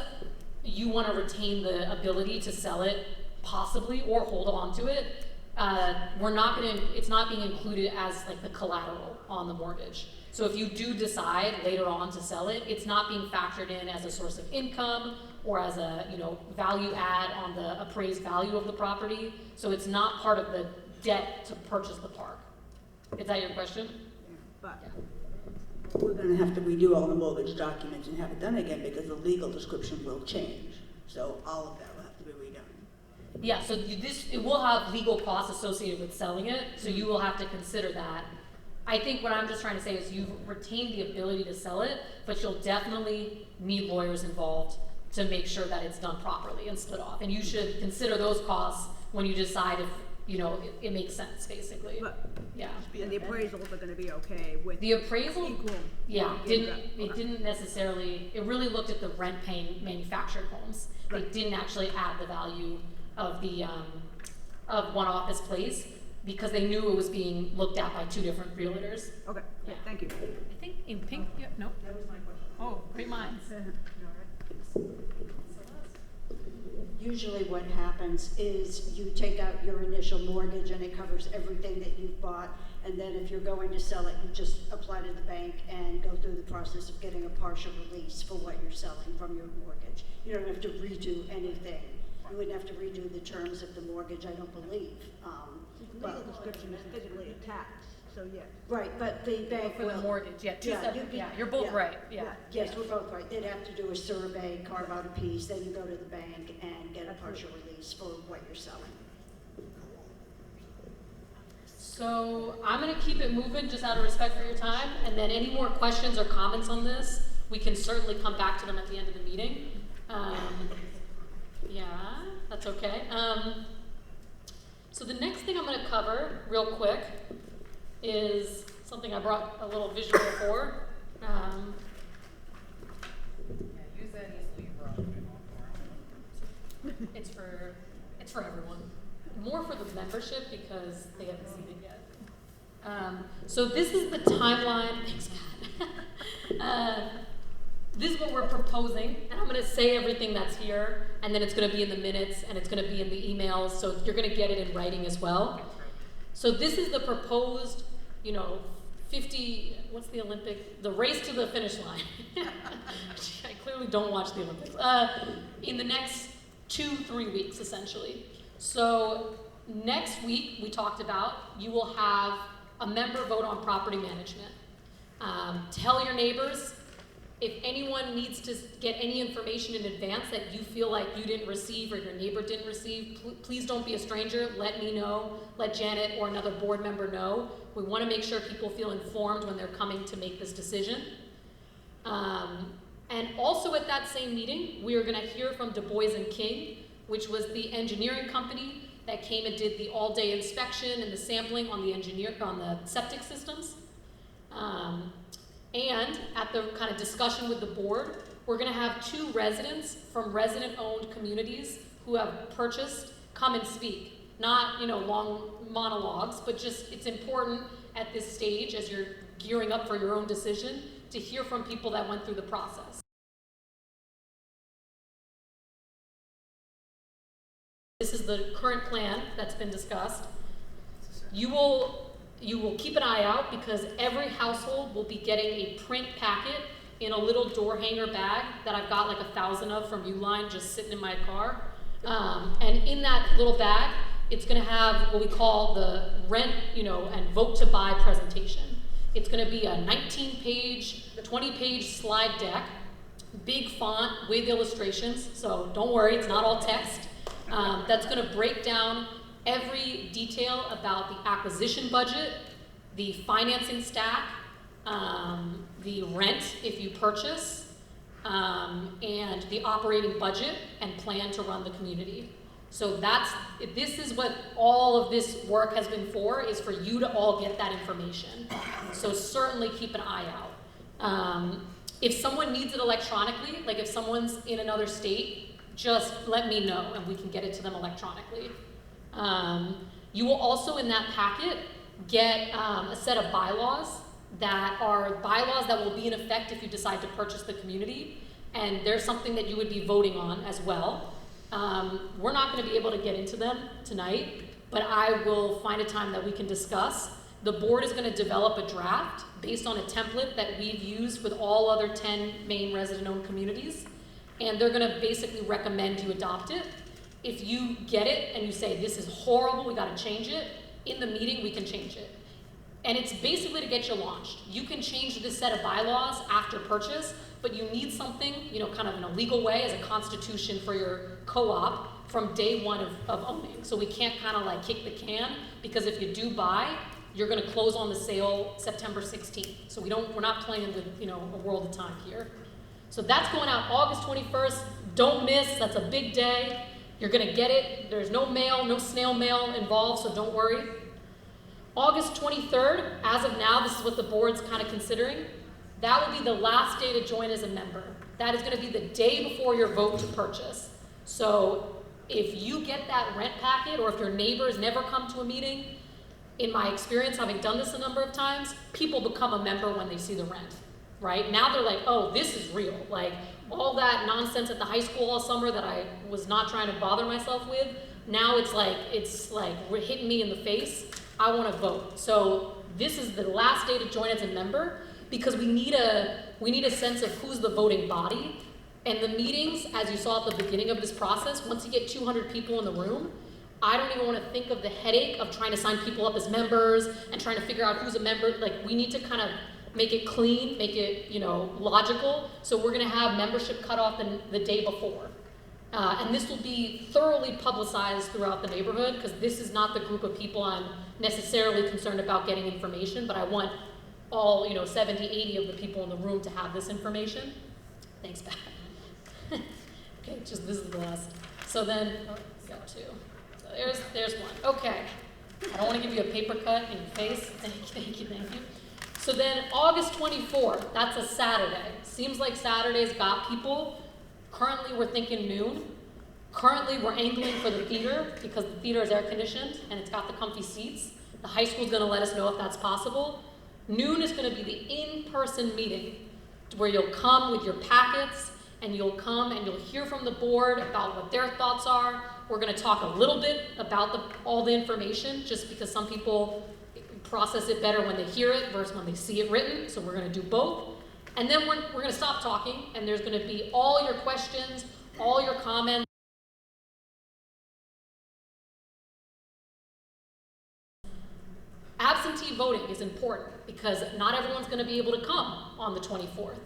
you want to retain the ability to sell it, possibly, or hold on to it, it's not being included as like the collateral on the mortgage. So if you do decide later on to sell it, it's not being factored in as a source of income or as a value add on the appraised value of the property. So it's not part of the debt to purchase the park. Is that your question? But we're going to have to redo all the mortgage documents and have it done again because the legal description will change. So all of that will have to be redone. Yeah, so it will have legal costs associated with selling it, so you will have to consider that. I think what I'm just trying to say is you've retained the ability to sell it, but you'll definitely need lawyers involved to make sure that it's done properly and split off. And you should consider those costs when you decide you know, it makes sense, basically. But- Yeah. And the appraisals are gonna be okay with. The appraisal, Equal. yeah, equal- it didn't necessarily, it really looked at the rent-paying manufactured homes. It didn't actually add the value of the, of one office place, because they knew it was being looked at by two different realtors. Okay, Yeah. thank you. I think in pink, yeah, no. That was my question. Oh, great minds. Usually what happens is you take out your initial mortgage and it covers everything that you've bought, and then if you're going to sell it, you just apply to the bank and go through the process of getting a partial release for what you're selling from your mortgage. You don't have to redo anything. You wouldn't have to redo the terms of the mortgage, I don't believe. The legal description is physically attached, so yes. Right, but the bank For the will- mortgage, yeah, two Yeah, separate, you- yeah, you're both yeah. right, yeah. Yes, we're both right. They'd have to do a survey, carve out a piece, then you go to the bank and get a partial release for what you're selling. So I'm gonna keep it moving just out of respect for your time, and then any more questions or comments on this, we can certainly come back to them at the end of the meeting. Yeah, that's okay. So the next thing I'm gonna cover real quick is something I brought a little visual for. Use that easily, bro. It's for everyone. More for the membership because they haven't seen it yet. So this is the timeline. Thanks, Pat. This is what we're proposing, and I'm going to say everything that's here, and then it's going to be in the minutes, and it's going to be in the emails, so you're going to get it in writing as well. So this is the proposed, 50, the race to the finish line. I clearly don't watch the Olympics. In the next 2-3 weeks, essentially. So next week, we talked about, you will have a member vote on property management. Tell your neighbors. If anyone needs to get any information in advance that you feel like you didn't receive or your neighbor didn't receive, please don't be a stranger. Let me know. Let Janet or another board member know. We want to make sure people feel informed when they're coming to make this decision. And also at that same meeting, we are going to hear from Du Bois & King, which was the engineering company that came and did the all-day inspection and the sampling on the septic systems. And at the kind of discussion with the board, we're going to have 2 residents from resident-owned communities who have purchased come and speak. Not, long monologues, but just it's important at this stage as you're gearing up for your own decision to hear from people that went through the process. This is the current plan that's been discussed. You will keep an eye out because every household will be getting a print packet in a little door hanger bag that I've got like 1,000 of from Uline just sitting in my car. And in that little bag, it's going to have what we call the rent, and vote to buy presentation. It's going to be a 19-page, 20-page slide deck, big font with illustrations. So don't worry, it's not all text. That's going to break down every detail about the acquisition budget, the financing stack, the rent if you purchase, and the operating budget and plan to run the community. So this is what all of this work has been for, is for you to all get that information. So certainly keep an eye out. If someone needs it electronically, like if someone's in another state, just let me know and we can get it to them electronically. You will also in that packet get a set of bylaws that will be in effect if you decide to purchase the community, and there's something that you would be voting on as well. We're not going to be able to get into them tonight, but I will find a time that we can discuss. The board is going to develop a draft based on a template that we've used with all other 10 main resident-owned communities, and they're going to basically recommend you adopt it. If you get it and you say, this is horrible, we got to change it, in the meeting we can change it. And it's basically to get you launched. You can change this set of bylaws after purchase, but you need something, kind of in a legal way as a constitution for your co-op from day one of owning. So we can't kind of like kick the can, because if you do buy, you're going to close on the sale September 16th. So we're not playing with, a world of time here. So that's going out August 21st. Don't miss, that's a big day. You're gonna get it. There's no mail, no snail mail involved, so don't worry. August 23rd, as of now, this is what the board's kind of considering. That will be the last day to join as a member. That is gonna be the day before your vote to purchase. So if you get that rent packet, or if your neighbors never come to a meeting, in my experience, having done this a number of times, people become a member when they see the rent, right? Now they're like, oh, this is real. Like, all that nonsense at the high school all summer that I was not trying to bother myself with, now it's like hitting me in the face. I want to vote. So this is the last day to join as a member, because we need a sense of who's the voting body. And the meetings, as you saw at the beginning of this process, once you get 200 people in the room, I don't even want to think of the headache of trying to sign people up as members and trying to figure out who's a member. Like, we need to kind of make it clean, make it, logical. So we're going to have membership cut off the day before. And this will be thoroughly publicized throughout the neighborhood, because this is not the group of people I'm necessarily concerned about getting information, but I want all, 70, 80 of the people in the room to have this information. Thanks, Pat. Okay, this is the last. So then, got two. So there's one. Okay. I don't want to give you a paper cut in your face. Thank you. So then August 24th, that's a Saturday. Seems like Saturday's got people. Currently we're thinking noon. Currently we're angling for the theater, because the theater is air conditioned and it's got the comfy seats. The high school's gonna let us know if that's possible. Noon is gonna be the in-person meeting, where you'll come with your packets, and you'll come and you'll hear from the board about what their thoughts are. We're gonna talk a little bit about all the information, just because some people process it better when they hear it versus when they see it written, so we're gonna do both. And then we're gonna stop talking, and there's gonna be all your questions, all your comments. Absentee voting is important, because not everyone's gonna be able to come on the 24th.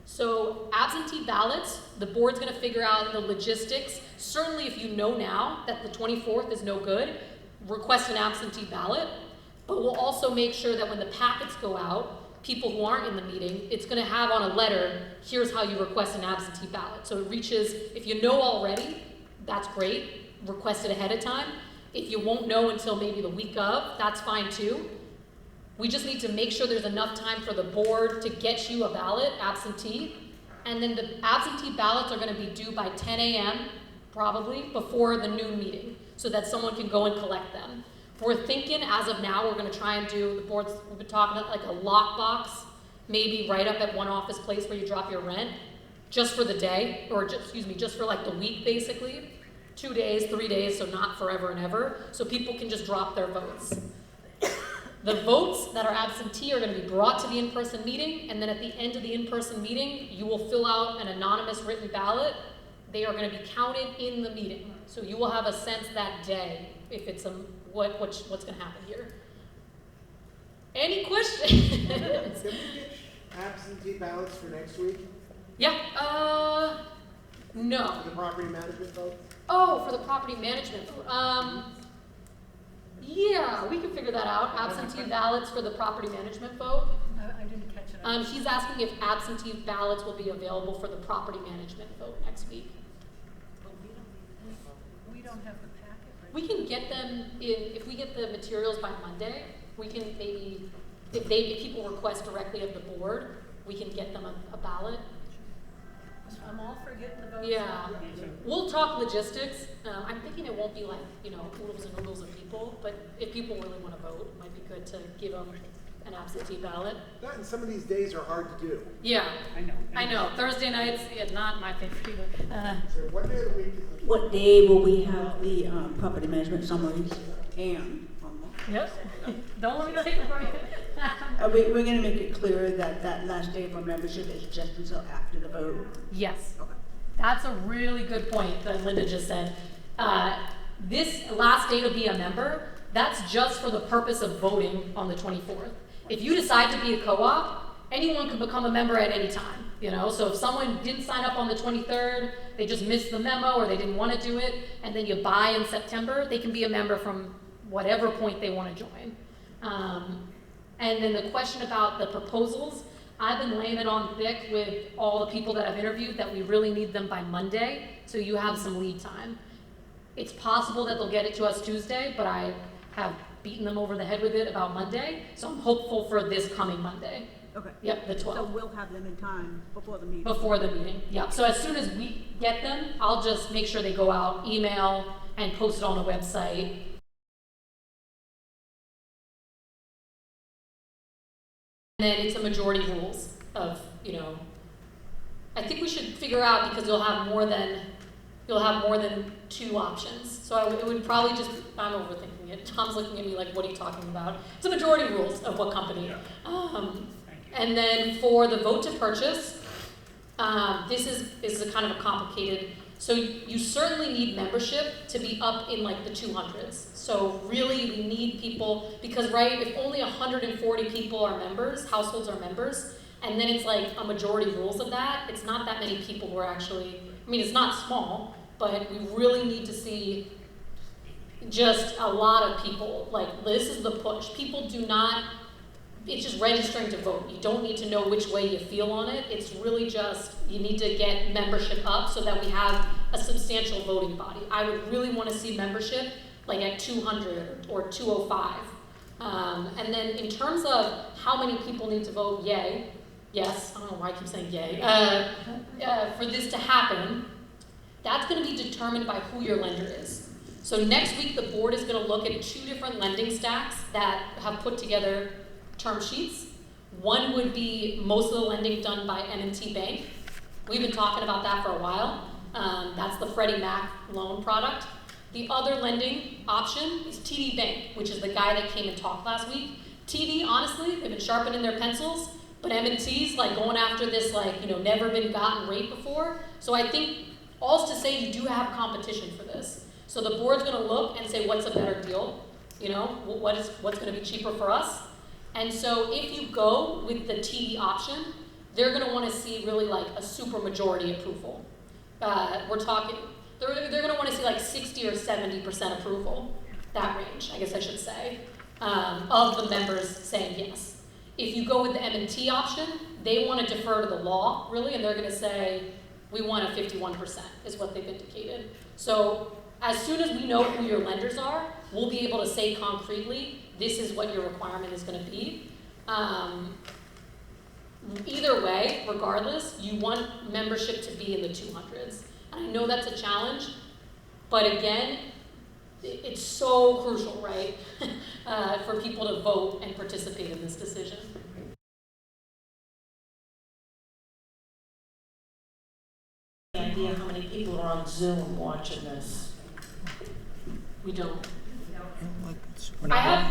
So absentee ballots, the board's gonna figure out the logistics. Certainly if you know now that the 24th is no good, request an absentee ballot, but we'll also make sure that when the packets go out, people who aren't in the meeting, it's gonna have on a letter, here's how you request an absentee ballot. So it reaches, if you know already, that's great, request it ahead of time. If you won't know until maybe the week of, that's fine too. We just need to make sure there's enough time for the board to get you a ballot, absentee, and then the absentee ballots are gonna be due by 10 a.m., probably, before the noon meeting, so that someone can go and collect them. We're thinking, as of now, we're gonna try and do, we've been talking about like a lockbox, maybe right up at one office place where you drop your rent, just for the day, or just for like the week, basically. 2 days, 3 days, so not forever and ever, so people can just drop their votes. The votes that are absentee are going to be brought to the in-person meeting, and then at the end of the in-person meeting, you will fill out an anonymous written ballot. They are going to be counted in the meeting, so you will have a sense that day if it's what's going to happen here. Any questions? Can we get absentee ballots for next week? Yeah. No. For the property management vote? Oh, for the property management vote. Yeah, we can figure that out. Absentee ballots for the property management vote. I didn't catch it. He's asking if absentee ballots will be available for the property management vote next week. We don't have the packet, right? We can get them if we get the materials by Monday, we can maybe, if people request directly of the board, we can get them a ballot. I'm all for getting the votes. Yeah, we'll talk logistics. I'm thinking it won't be like, oodles and oodles of people, but if people really want to vote, it might be good to give them an absentee ballot. That and some of these days are hard to do. Yeah, I know. Thursday nights, not my favorite either. So what day of the week is it? What day will we have the property management summaries and? Yep. Don't let me take it for you. We're going to make it clear that that last day for membership is just until after the vote. Yes. Okay. That's a really good point that Linda just said. This last day to be a member, that's just for the purpose of voting on the 24th. If you decide to be a co-op, anyone can become a member at any time. So if someone didn't sign up on the 23rd, they just missed the memo or they didn't want to do it, and then you buy in September, they can be a member from whatever point they want to join. And then the question about the proposals, I've been laying it on thick with all the people that I've interviewed that we really need them by Monday, so you have some lead time. It's possible that they'll get it to us Tuesday, but I have beaten them over the head with it about Monday, so I'm hopeful for this coming Monday. Okay. Yep, the 12th. So we'll have them in time before the meeting? Before the meeting, yep. So as soon as we get them, I'll just make sure they go out, email, and post it on the website. And then it's a majority rules of, you know, I think we should figure out, because you'll have more than 2 options. So it would probably just, I'm overthinking it. Tom's looking at me like, what are you talking about? It's a majority rules of what company. And then for the vote to purchase, this is a kind of a complicated, so you certainly need membership to be up in like the 200s. So really we need people, because right, if only 140 people are members, households are members, and then it's like a majority rules of that, it's not that many people who are actually, I mean, it's not small, but we really need to see just a lot of people. Like, this is the push. People do not, it's just registering to vote. You don't need to know which way you feel on it. It's really just, you need to get membership up so that we have a substantial voting body. I would really want to see membership like at 200 or 205. And then in terms of how many people need to vote yay, yes, I don't know why I keep saying yay, for this to happen, that's going to be determined by who your lender is. So next week, the board is going to look at 2 different lending stacks that have put together term sheets. One would be most of the lending done by M&T Bank. We've been talking about that for a while. That's the Freddie Mac loan product. The other lending option is TD Bank, which is the guy that came and talked last week. TD, honestly, they've been sharpening their pencils, but M&T's like going after this, like, you know, never been gotten rate before. So I think all's to say you do have competition for this. So the board's going to look and say, what's a better deal? You know, what's going to be cheaper for us? And so if you go with the TD option, they're going to want to see really like a super majority approval. We're talking, they're going to want to see like 60 or 70% approval, that range, I guess I should say, of the members saying yes. If you go with the M&T option, they want to defer to the law, really, and they're going to say, we want a 51%, is what they've indicated. So as soon as we know who your lenders are, we'll be able to say concretely, this is what your requirement is going to be. Either way, regardless, you want membership to be in the 200s. And I know that's a challenge, but again, it's so crucial, right, for people to vote and participate in this decision. Idea how many people are on Zoom watching this? We don't. I have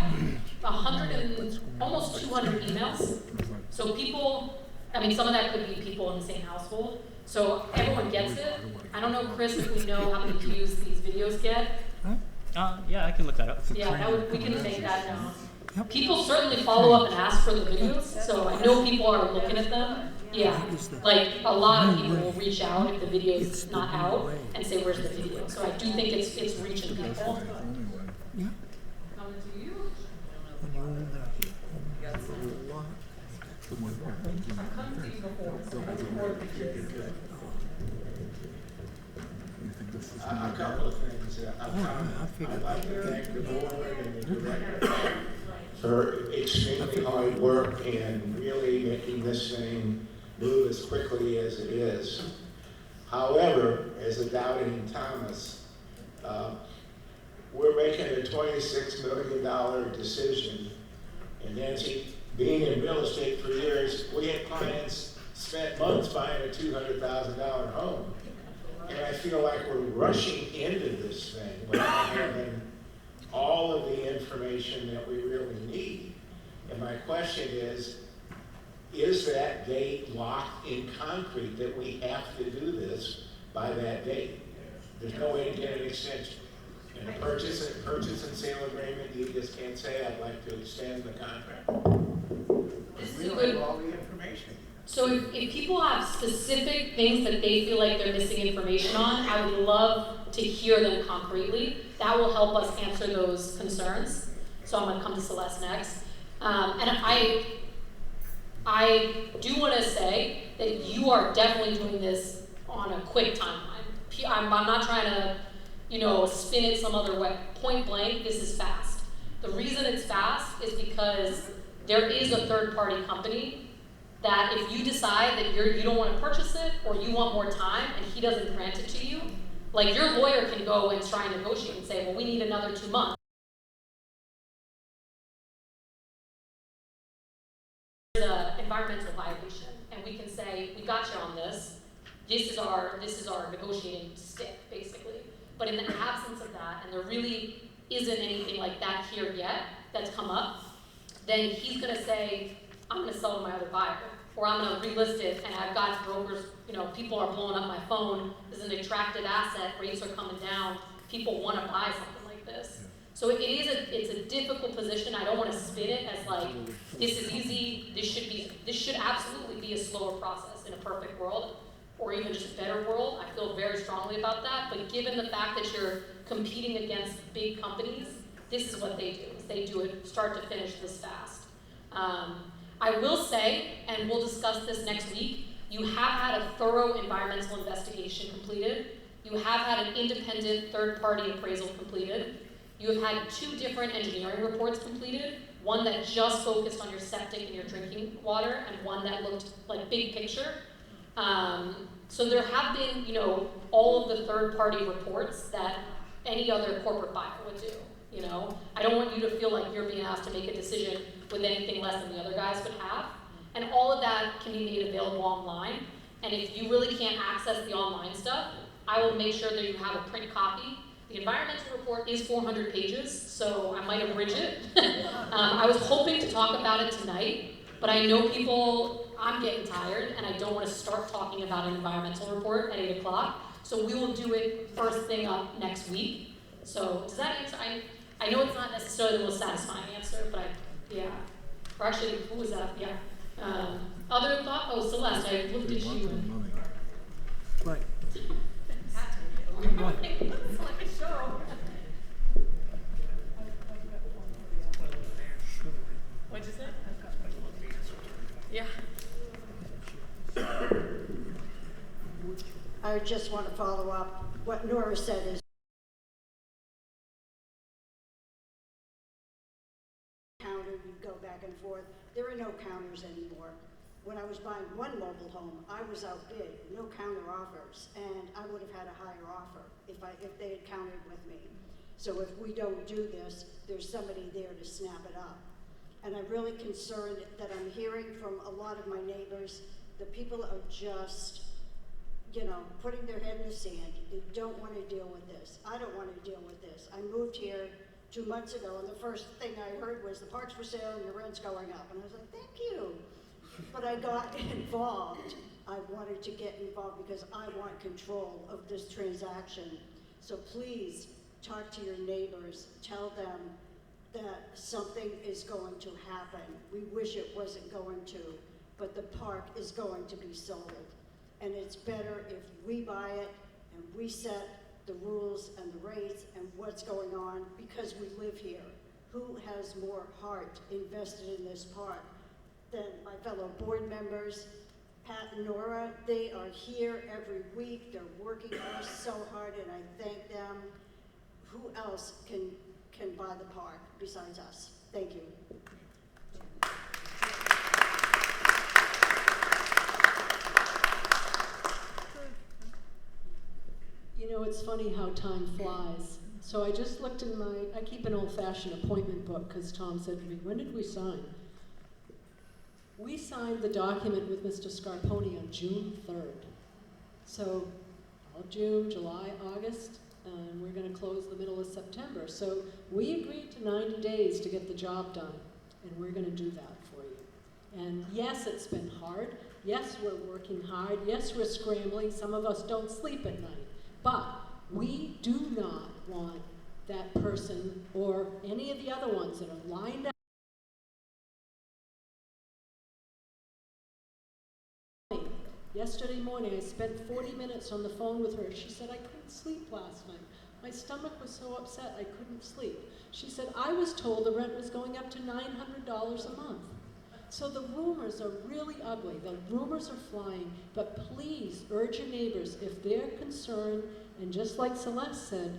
100 and almost 200 emails. So people, I mean, some of that could be people in the same household. So everyone gets it. I don't know, Chris, if we know how many views these videos get. Yeah, I can look that up. Yeah, we can make that known. People certainly follow up and ask for the videos, so I know people are looking at them. Yeah, like a lot of people will reach out if the video is not out and say, where's the video? So I do think it's reaching people. Yeah. Coming to you. When you're in there, a lot. I've come to you before, so I support this. A couple of things. I'd like to thank the board and the director for extremely hard work and really making this thing move as quickly as it is. However, as a doubting Thomas, we're making a $26 million decision. And Nancy, being in real estate for years, we had clients spent months buying a $200,000 home. And I feel like we're rushing into this thing without having all of the information that we really need. And my question is that date locked in concrete that we have to do this by that date? There's no way to get an extension. In a purchase and sale agreement, you just can't say, I'd like to extend the contract. We don't have all the information. So if people have specific things that they feel like they're missing information on, I would love to hear them concretely. That will help us answer those concerns. So I'm going to come to Celeste next. And I do want to say that you are definitely doing this on a quick timeline. I'm not trying to, spin it some other way. Point blank, this is fast. The reason it's fast is because there is a third-party company that if you decide that you don't want to purchase it or you want more time and he doesn't grant it to you, like your lawyer can go and try and negotiate and say, well, we need another 2 months. There's an environmental violation, and we can say, we got you on this. This is our negotiating stick, basically. But in the absence of that, and there really isn't anything like that here yet that's come up, then he's going to say, I'm going to sell to my other buyer, or I'm going to relist it, and I've got brokers, people are blowing up my phone. This is an attractive asset. Rates are coming down. People want to buy something like this. So it's a difficult position. I don't want to spin it as like, this is easy. This should absolutely be a slower process in a perfect world, or even just a better world. I feel very strongly about that. But given the fact that you're competing against big companies, this is what they do. They do it start to finish this fast. I will say, and we'll discuss this next week, you have had a thorough environmental investigation completed. You have had an independent third-party appraisal completed. You have had 2 different engineering reports completed, one that just focused on your septic and your drinking water, and one that looked like big picture. So there have been, all of the third-party reports that any other corporate buyer would do. I don't want you to feel like you're being asked to make a decision with anything less than the other guys would have. And all of that can be made available online. And if you really can't access the online stuff, I will make sure that you have a print copy. The environmental report is 400 pages, so I might abridge it. I was hoping to talk about it tonight, but I know I'm getting tired, and I don't want to start talking about an environmental report at 8 o'clock. So we will do it first thing up next week. So does that answer? I know it's not necessarily the most satisfying answer, but yeah. Or actually, who was that? Yeah. Other thought? Oh, Celeste, I looked at you. Right. It's like a show. What'd you say? Yeah. I just want to follow up. What Nora said is counter, you'd go back and forth. There are no counters anymore. When I was buying one mobile home, I was outbid, no counter offers, and I would have had a higher offer if they had countered with me. So if we don't do this, there's somebody there to snap it up. And I'm really concerned that I'm hearing from a lot of my neighbors that people are just, putting their head in the sand. They don't want to deal with this. I don't want to deal with this. I moved here 2 months ago, and the first thing I heard was the park's for sale and your rent's going up. And I was like, thank you. But I got involved. I wanted to get involved because I want control of this transaction. So please talk to your neighbors. Tell them that something is going to happen. We wish it wasn't going to, but the park is going to be sold. And it's better if we buy it and we set the rules and the rates and what's going on because we live here. Who has more heart invested in this park than my fellow board members? Pat and Nora, they are here every week. They're working for us so hard, and I thank them. Who else can buy the park besides us? Thank you. It's funny how time flies. So I just looked in I keep an old-fashioned appointment book because Tom said to me, when did we sign? We signed the document with Mr. Scarponi on June 3rd. So all June, July, August, and we're going to close the middle of September. So we agreed to 90 days to get the job done, and we're going to do that for you. And yes, it's been hard. Yes, we're working hard. Yes, we're scrambling. Some of us don't sleep at night. But we do not want that person or any of the other ones that are lined up. Yesterday morning, I spent 40 minutes on the phone with her. She said, I couldn't sleep last night. My stomach was so upset I couldn't sleep. She said, I was told the rent was going up to $900 a month. So the rumors are really ugly. The rumors are flying, but please urge your neighbors if they're concerned, and just like Celeste said,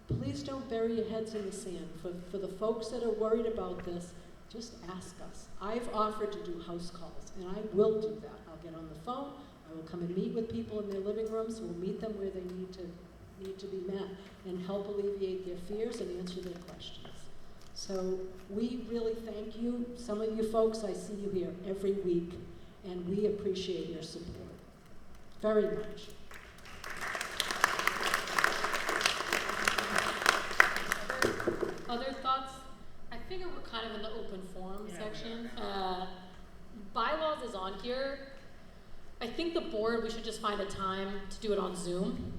please don't bury your heads in the sand. For the folks that are worried about this, just ask us. I've offered to do house calls, and I will do that. I'll get on the phone, I will come and meet with people in their living rooms, we'll meet them where they need to be met, and help alleviate their fears and answer their questions. So we really thank you. Some of you folks, I see you here every week, and we appreciate your support very much. Other thoughts? I figure we're kind of in the open forum section. Bylaws is on here. I think the board, we should just find a time to do it on Zoom,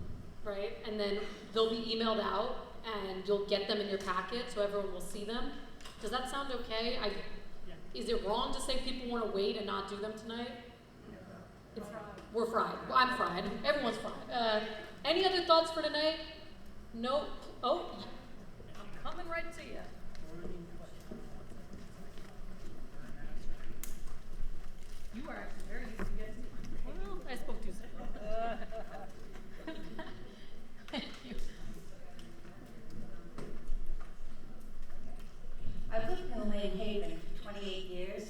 right? And then they'll be emailed out and you'll get them in your packet so everyone will see them. Does that sound okay? Is it wrong to say people want to wait and not do them tonight? We're fried. Well, I'm fried. Everyone's fried. Any other thoughts for tonight? No? Oh, I'm coming right to you. You are actually very used to getting. Well, I spoke too soon. Thank you. I've lived in Lane Haven for 28 years.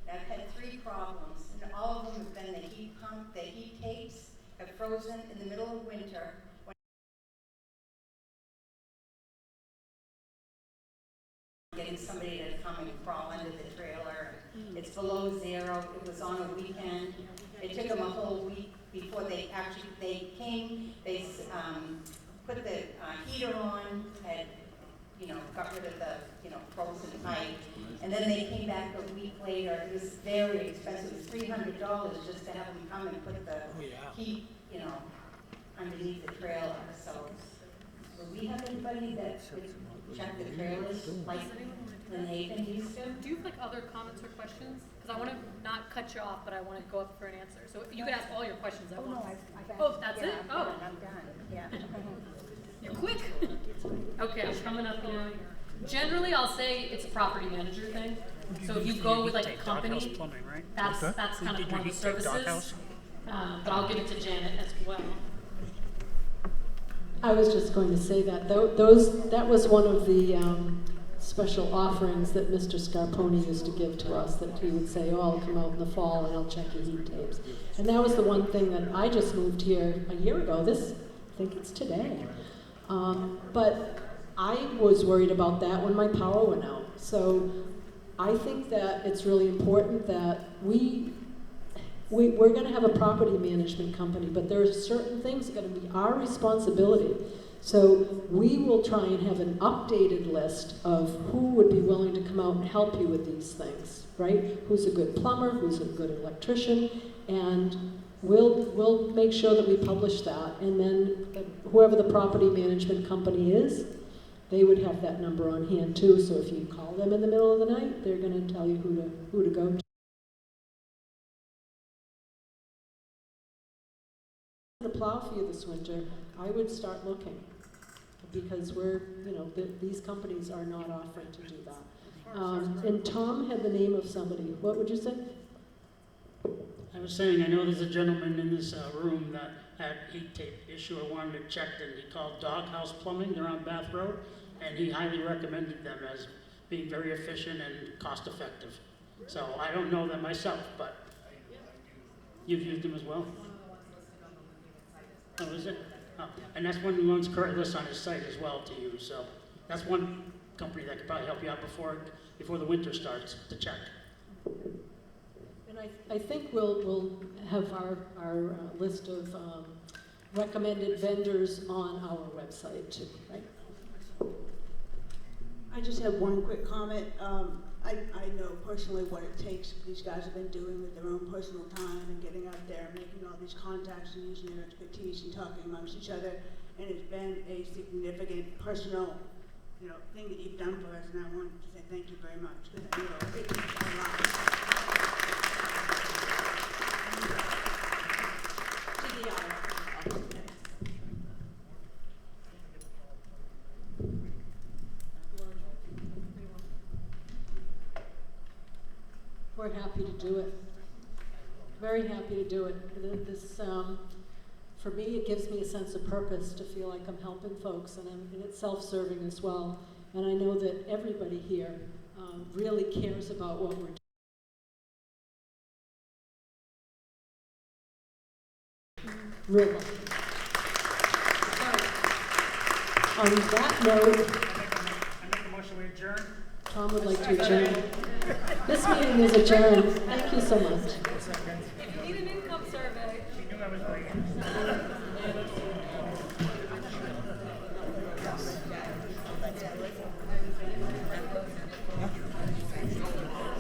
And I've had 3 problems, and all of them have been the heat pump. The heat tapes have frozen in the middle of winter. Getting somebody to come and crawl under the trailer. It's below 0. It was on a weekend. It took them a whole week before they came. They put the heater on, had got rid of the frozen pipe, and then they came back a week later. It was very expensive. It was $300 just to have them come and put the heat, underneath the trailer. So, do we have anybody that would check the trailers like Lynn Haven used to? Do you have other comments or questions? Because I want to not cut you off, but I want to go up for an answer. So you can ask all your questions at once. No, I've oh, that's it? I'm Oh. done. Yeah. You're quick. Okay, I'm coming up here. Generally, I'll say it's a property manager thing. So if you go with a company, Plumbing, right? that's kind of one of the services. But I'll give it to Janet as well. I was just going to say that that was one of the special offerings that Mr. Scarponi used to give to us, that he would say, oh, I'll come out in the fall and I'll check your heat tapes. And that was the one thing that I just moved here a year ago. I think it's today. But I was worried about that when my power went out. So I think that it's really important that we're going to have a property management company, but there are certain things that are going to be our responsibility. So we will try and have an updated list of who would be willing to come out and help you with these things, right? Who's a good plumber, who's a good electrician, and we'll make sure that we publish that. And then whoever the property management company is, they would have that number on hand too. So if you call them in the middle of the night, they're going to tell you who to go to. To plow for you this winter, I would start looking, because these companies are not offering to do that. And Tom had the name of somebody. What would you say? I was saying, I know there's a gentleman in this room that had heat tape issue. I wanted to check, and he called Doghouse Plumbing. They're on Bath Road, and he highly recommended them as being very efficient and cost effective. So I don't know them myself, but you've used them as well? Oh, is it? Oh, and that's one of the ones Kurt lists on his site as well to use. So that's one company that could probably help you out before the winter starts to check. And I think we'll have our list of recommended vendors on our website too, right? I just have one quick comment. I know personally what it takes these guys have been doing with their own personal time and getting out there and making all these contacts and using their expertise and talking amongst each other. And it's been a significant personal, thing that you've done for us. And I wanted to say thank you very much, because I know it takes a lot. To the other. We're happy to do it. Very happy to do it. This for me, it gives me a sense of purpose to feel like I'm helping folks, and it's self-serving as well. And I know that everybody here really cares about what we're doing. Really. On that note, I make a motion we adjourn. Tom would like to adjourn. This meeting is adjourned. Thank you so much. If you need an income survey. She knew I was late.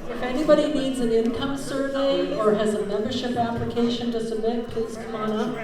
If anybody needs an income survey or has a membership application to submit, please come on up.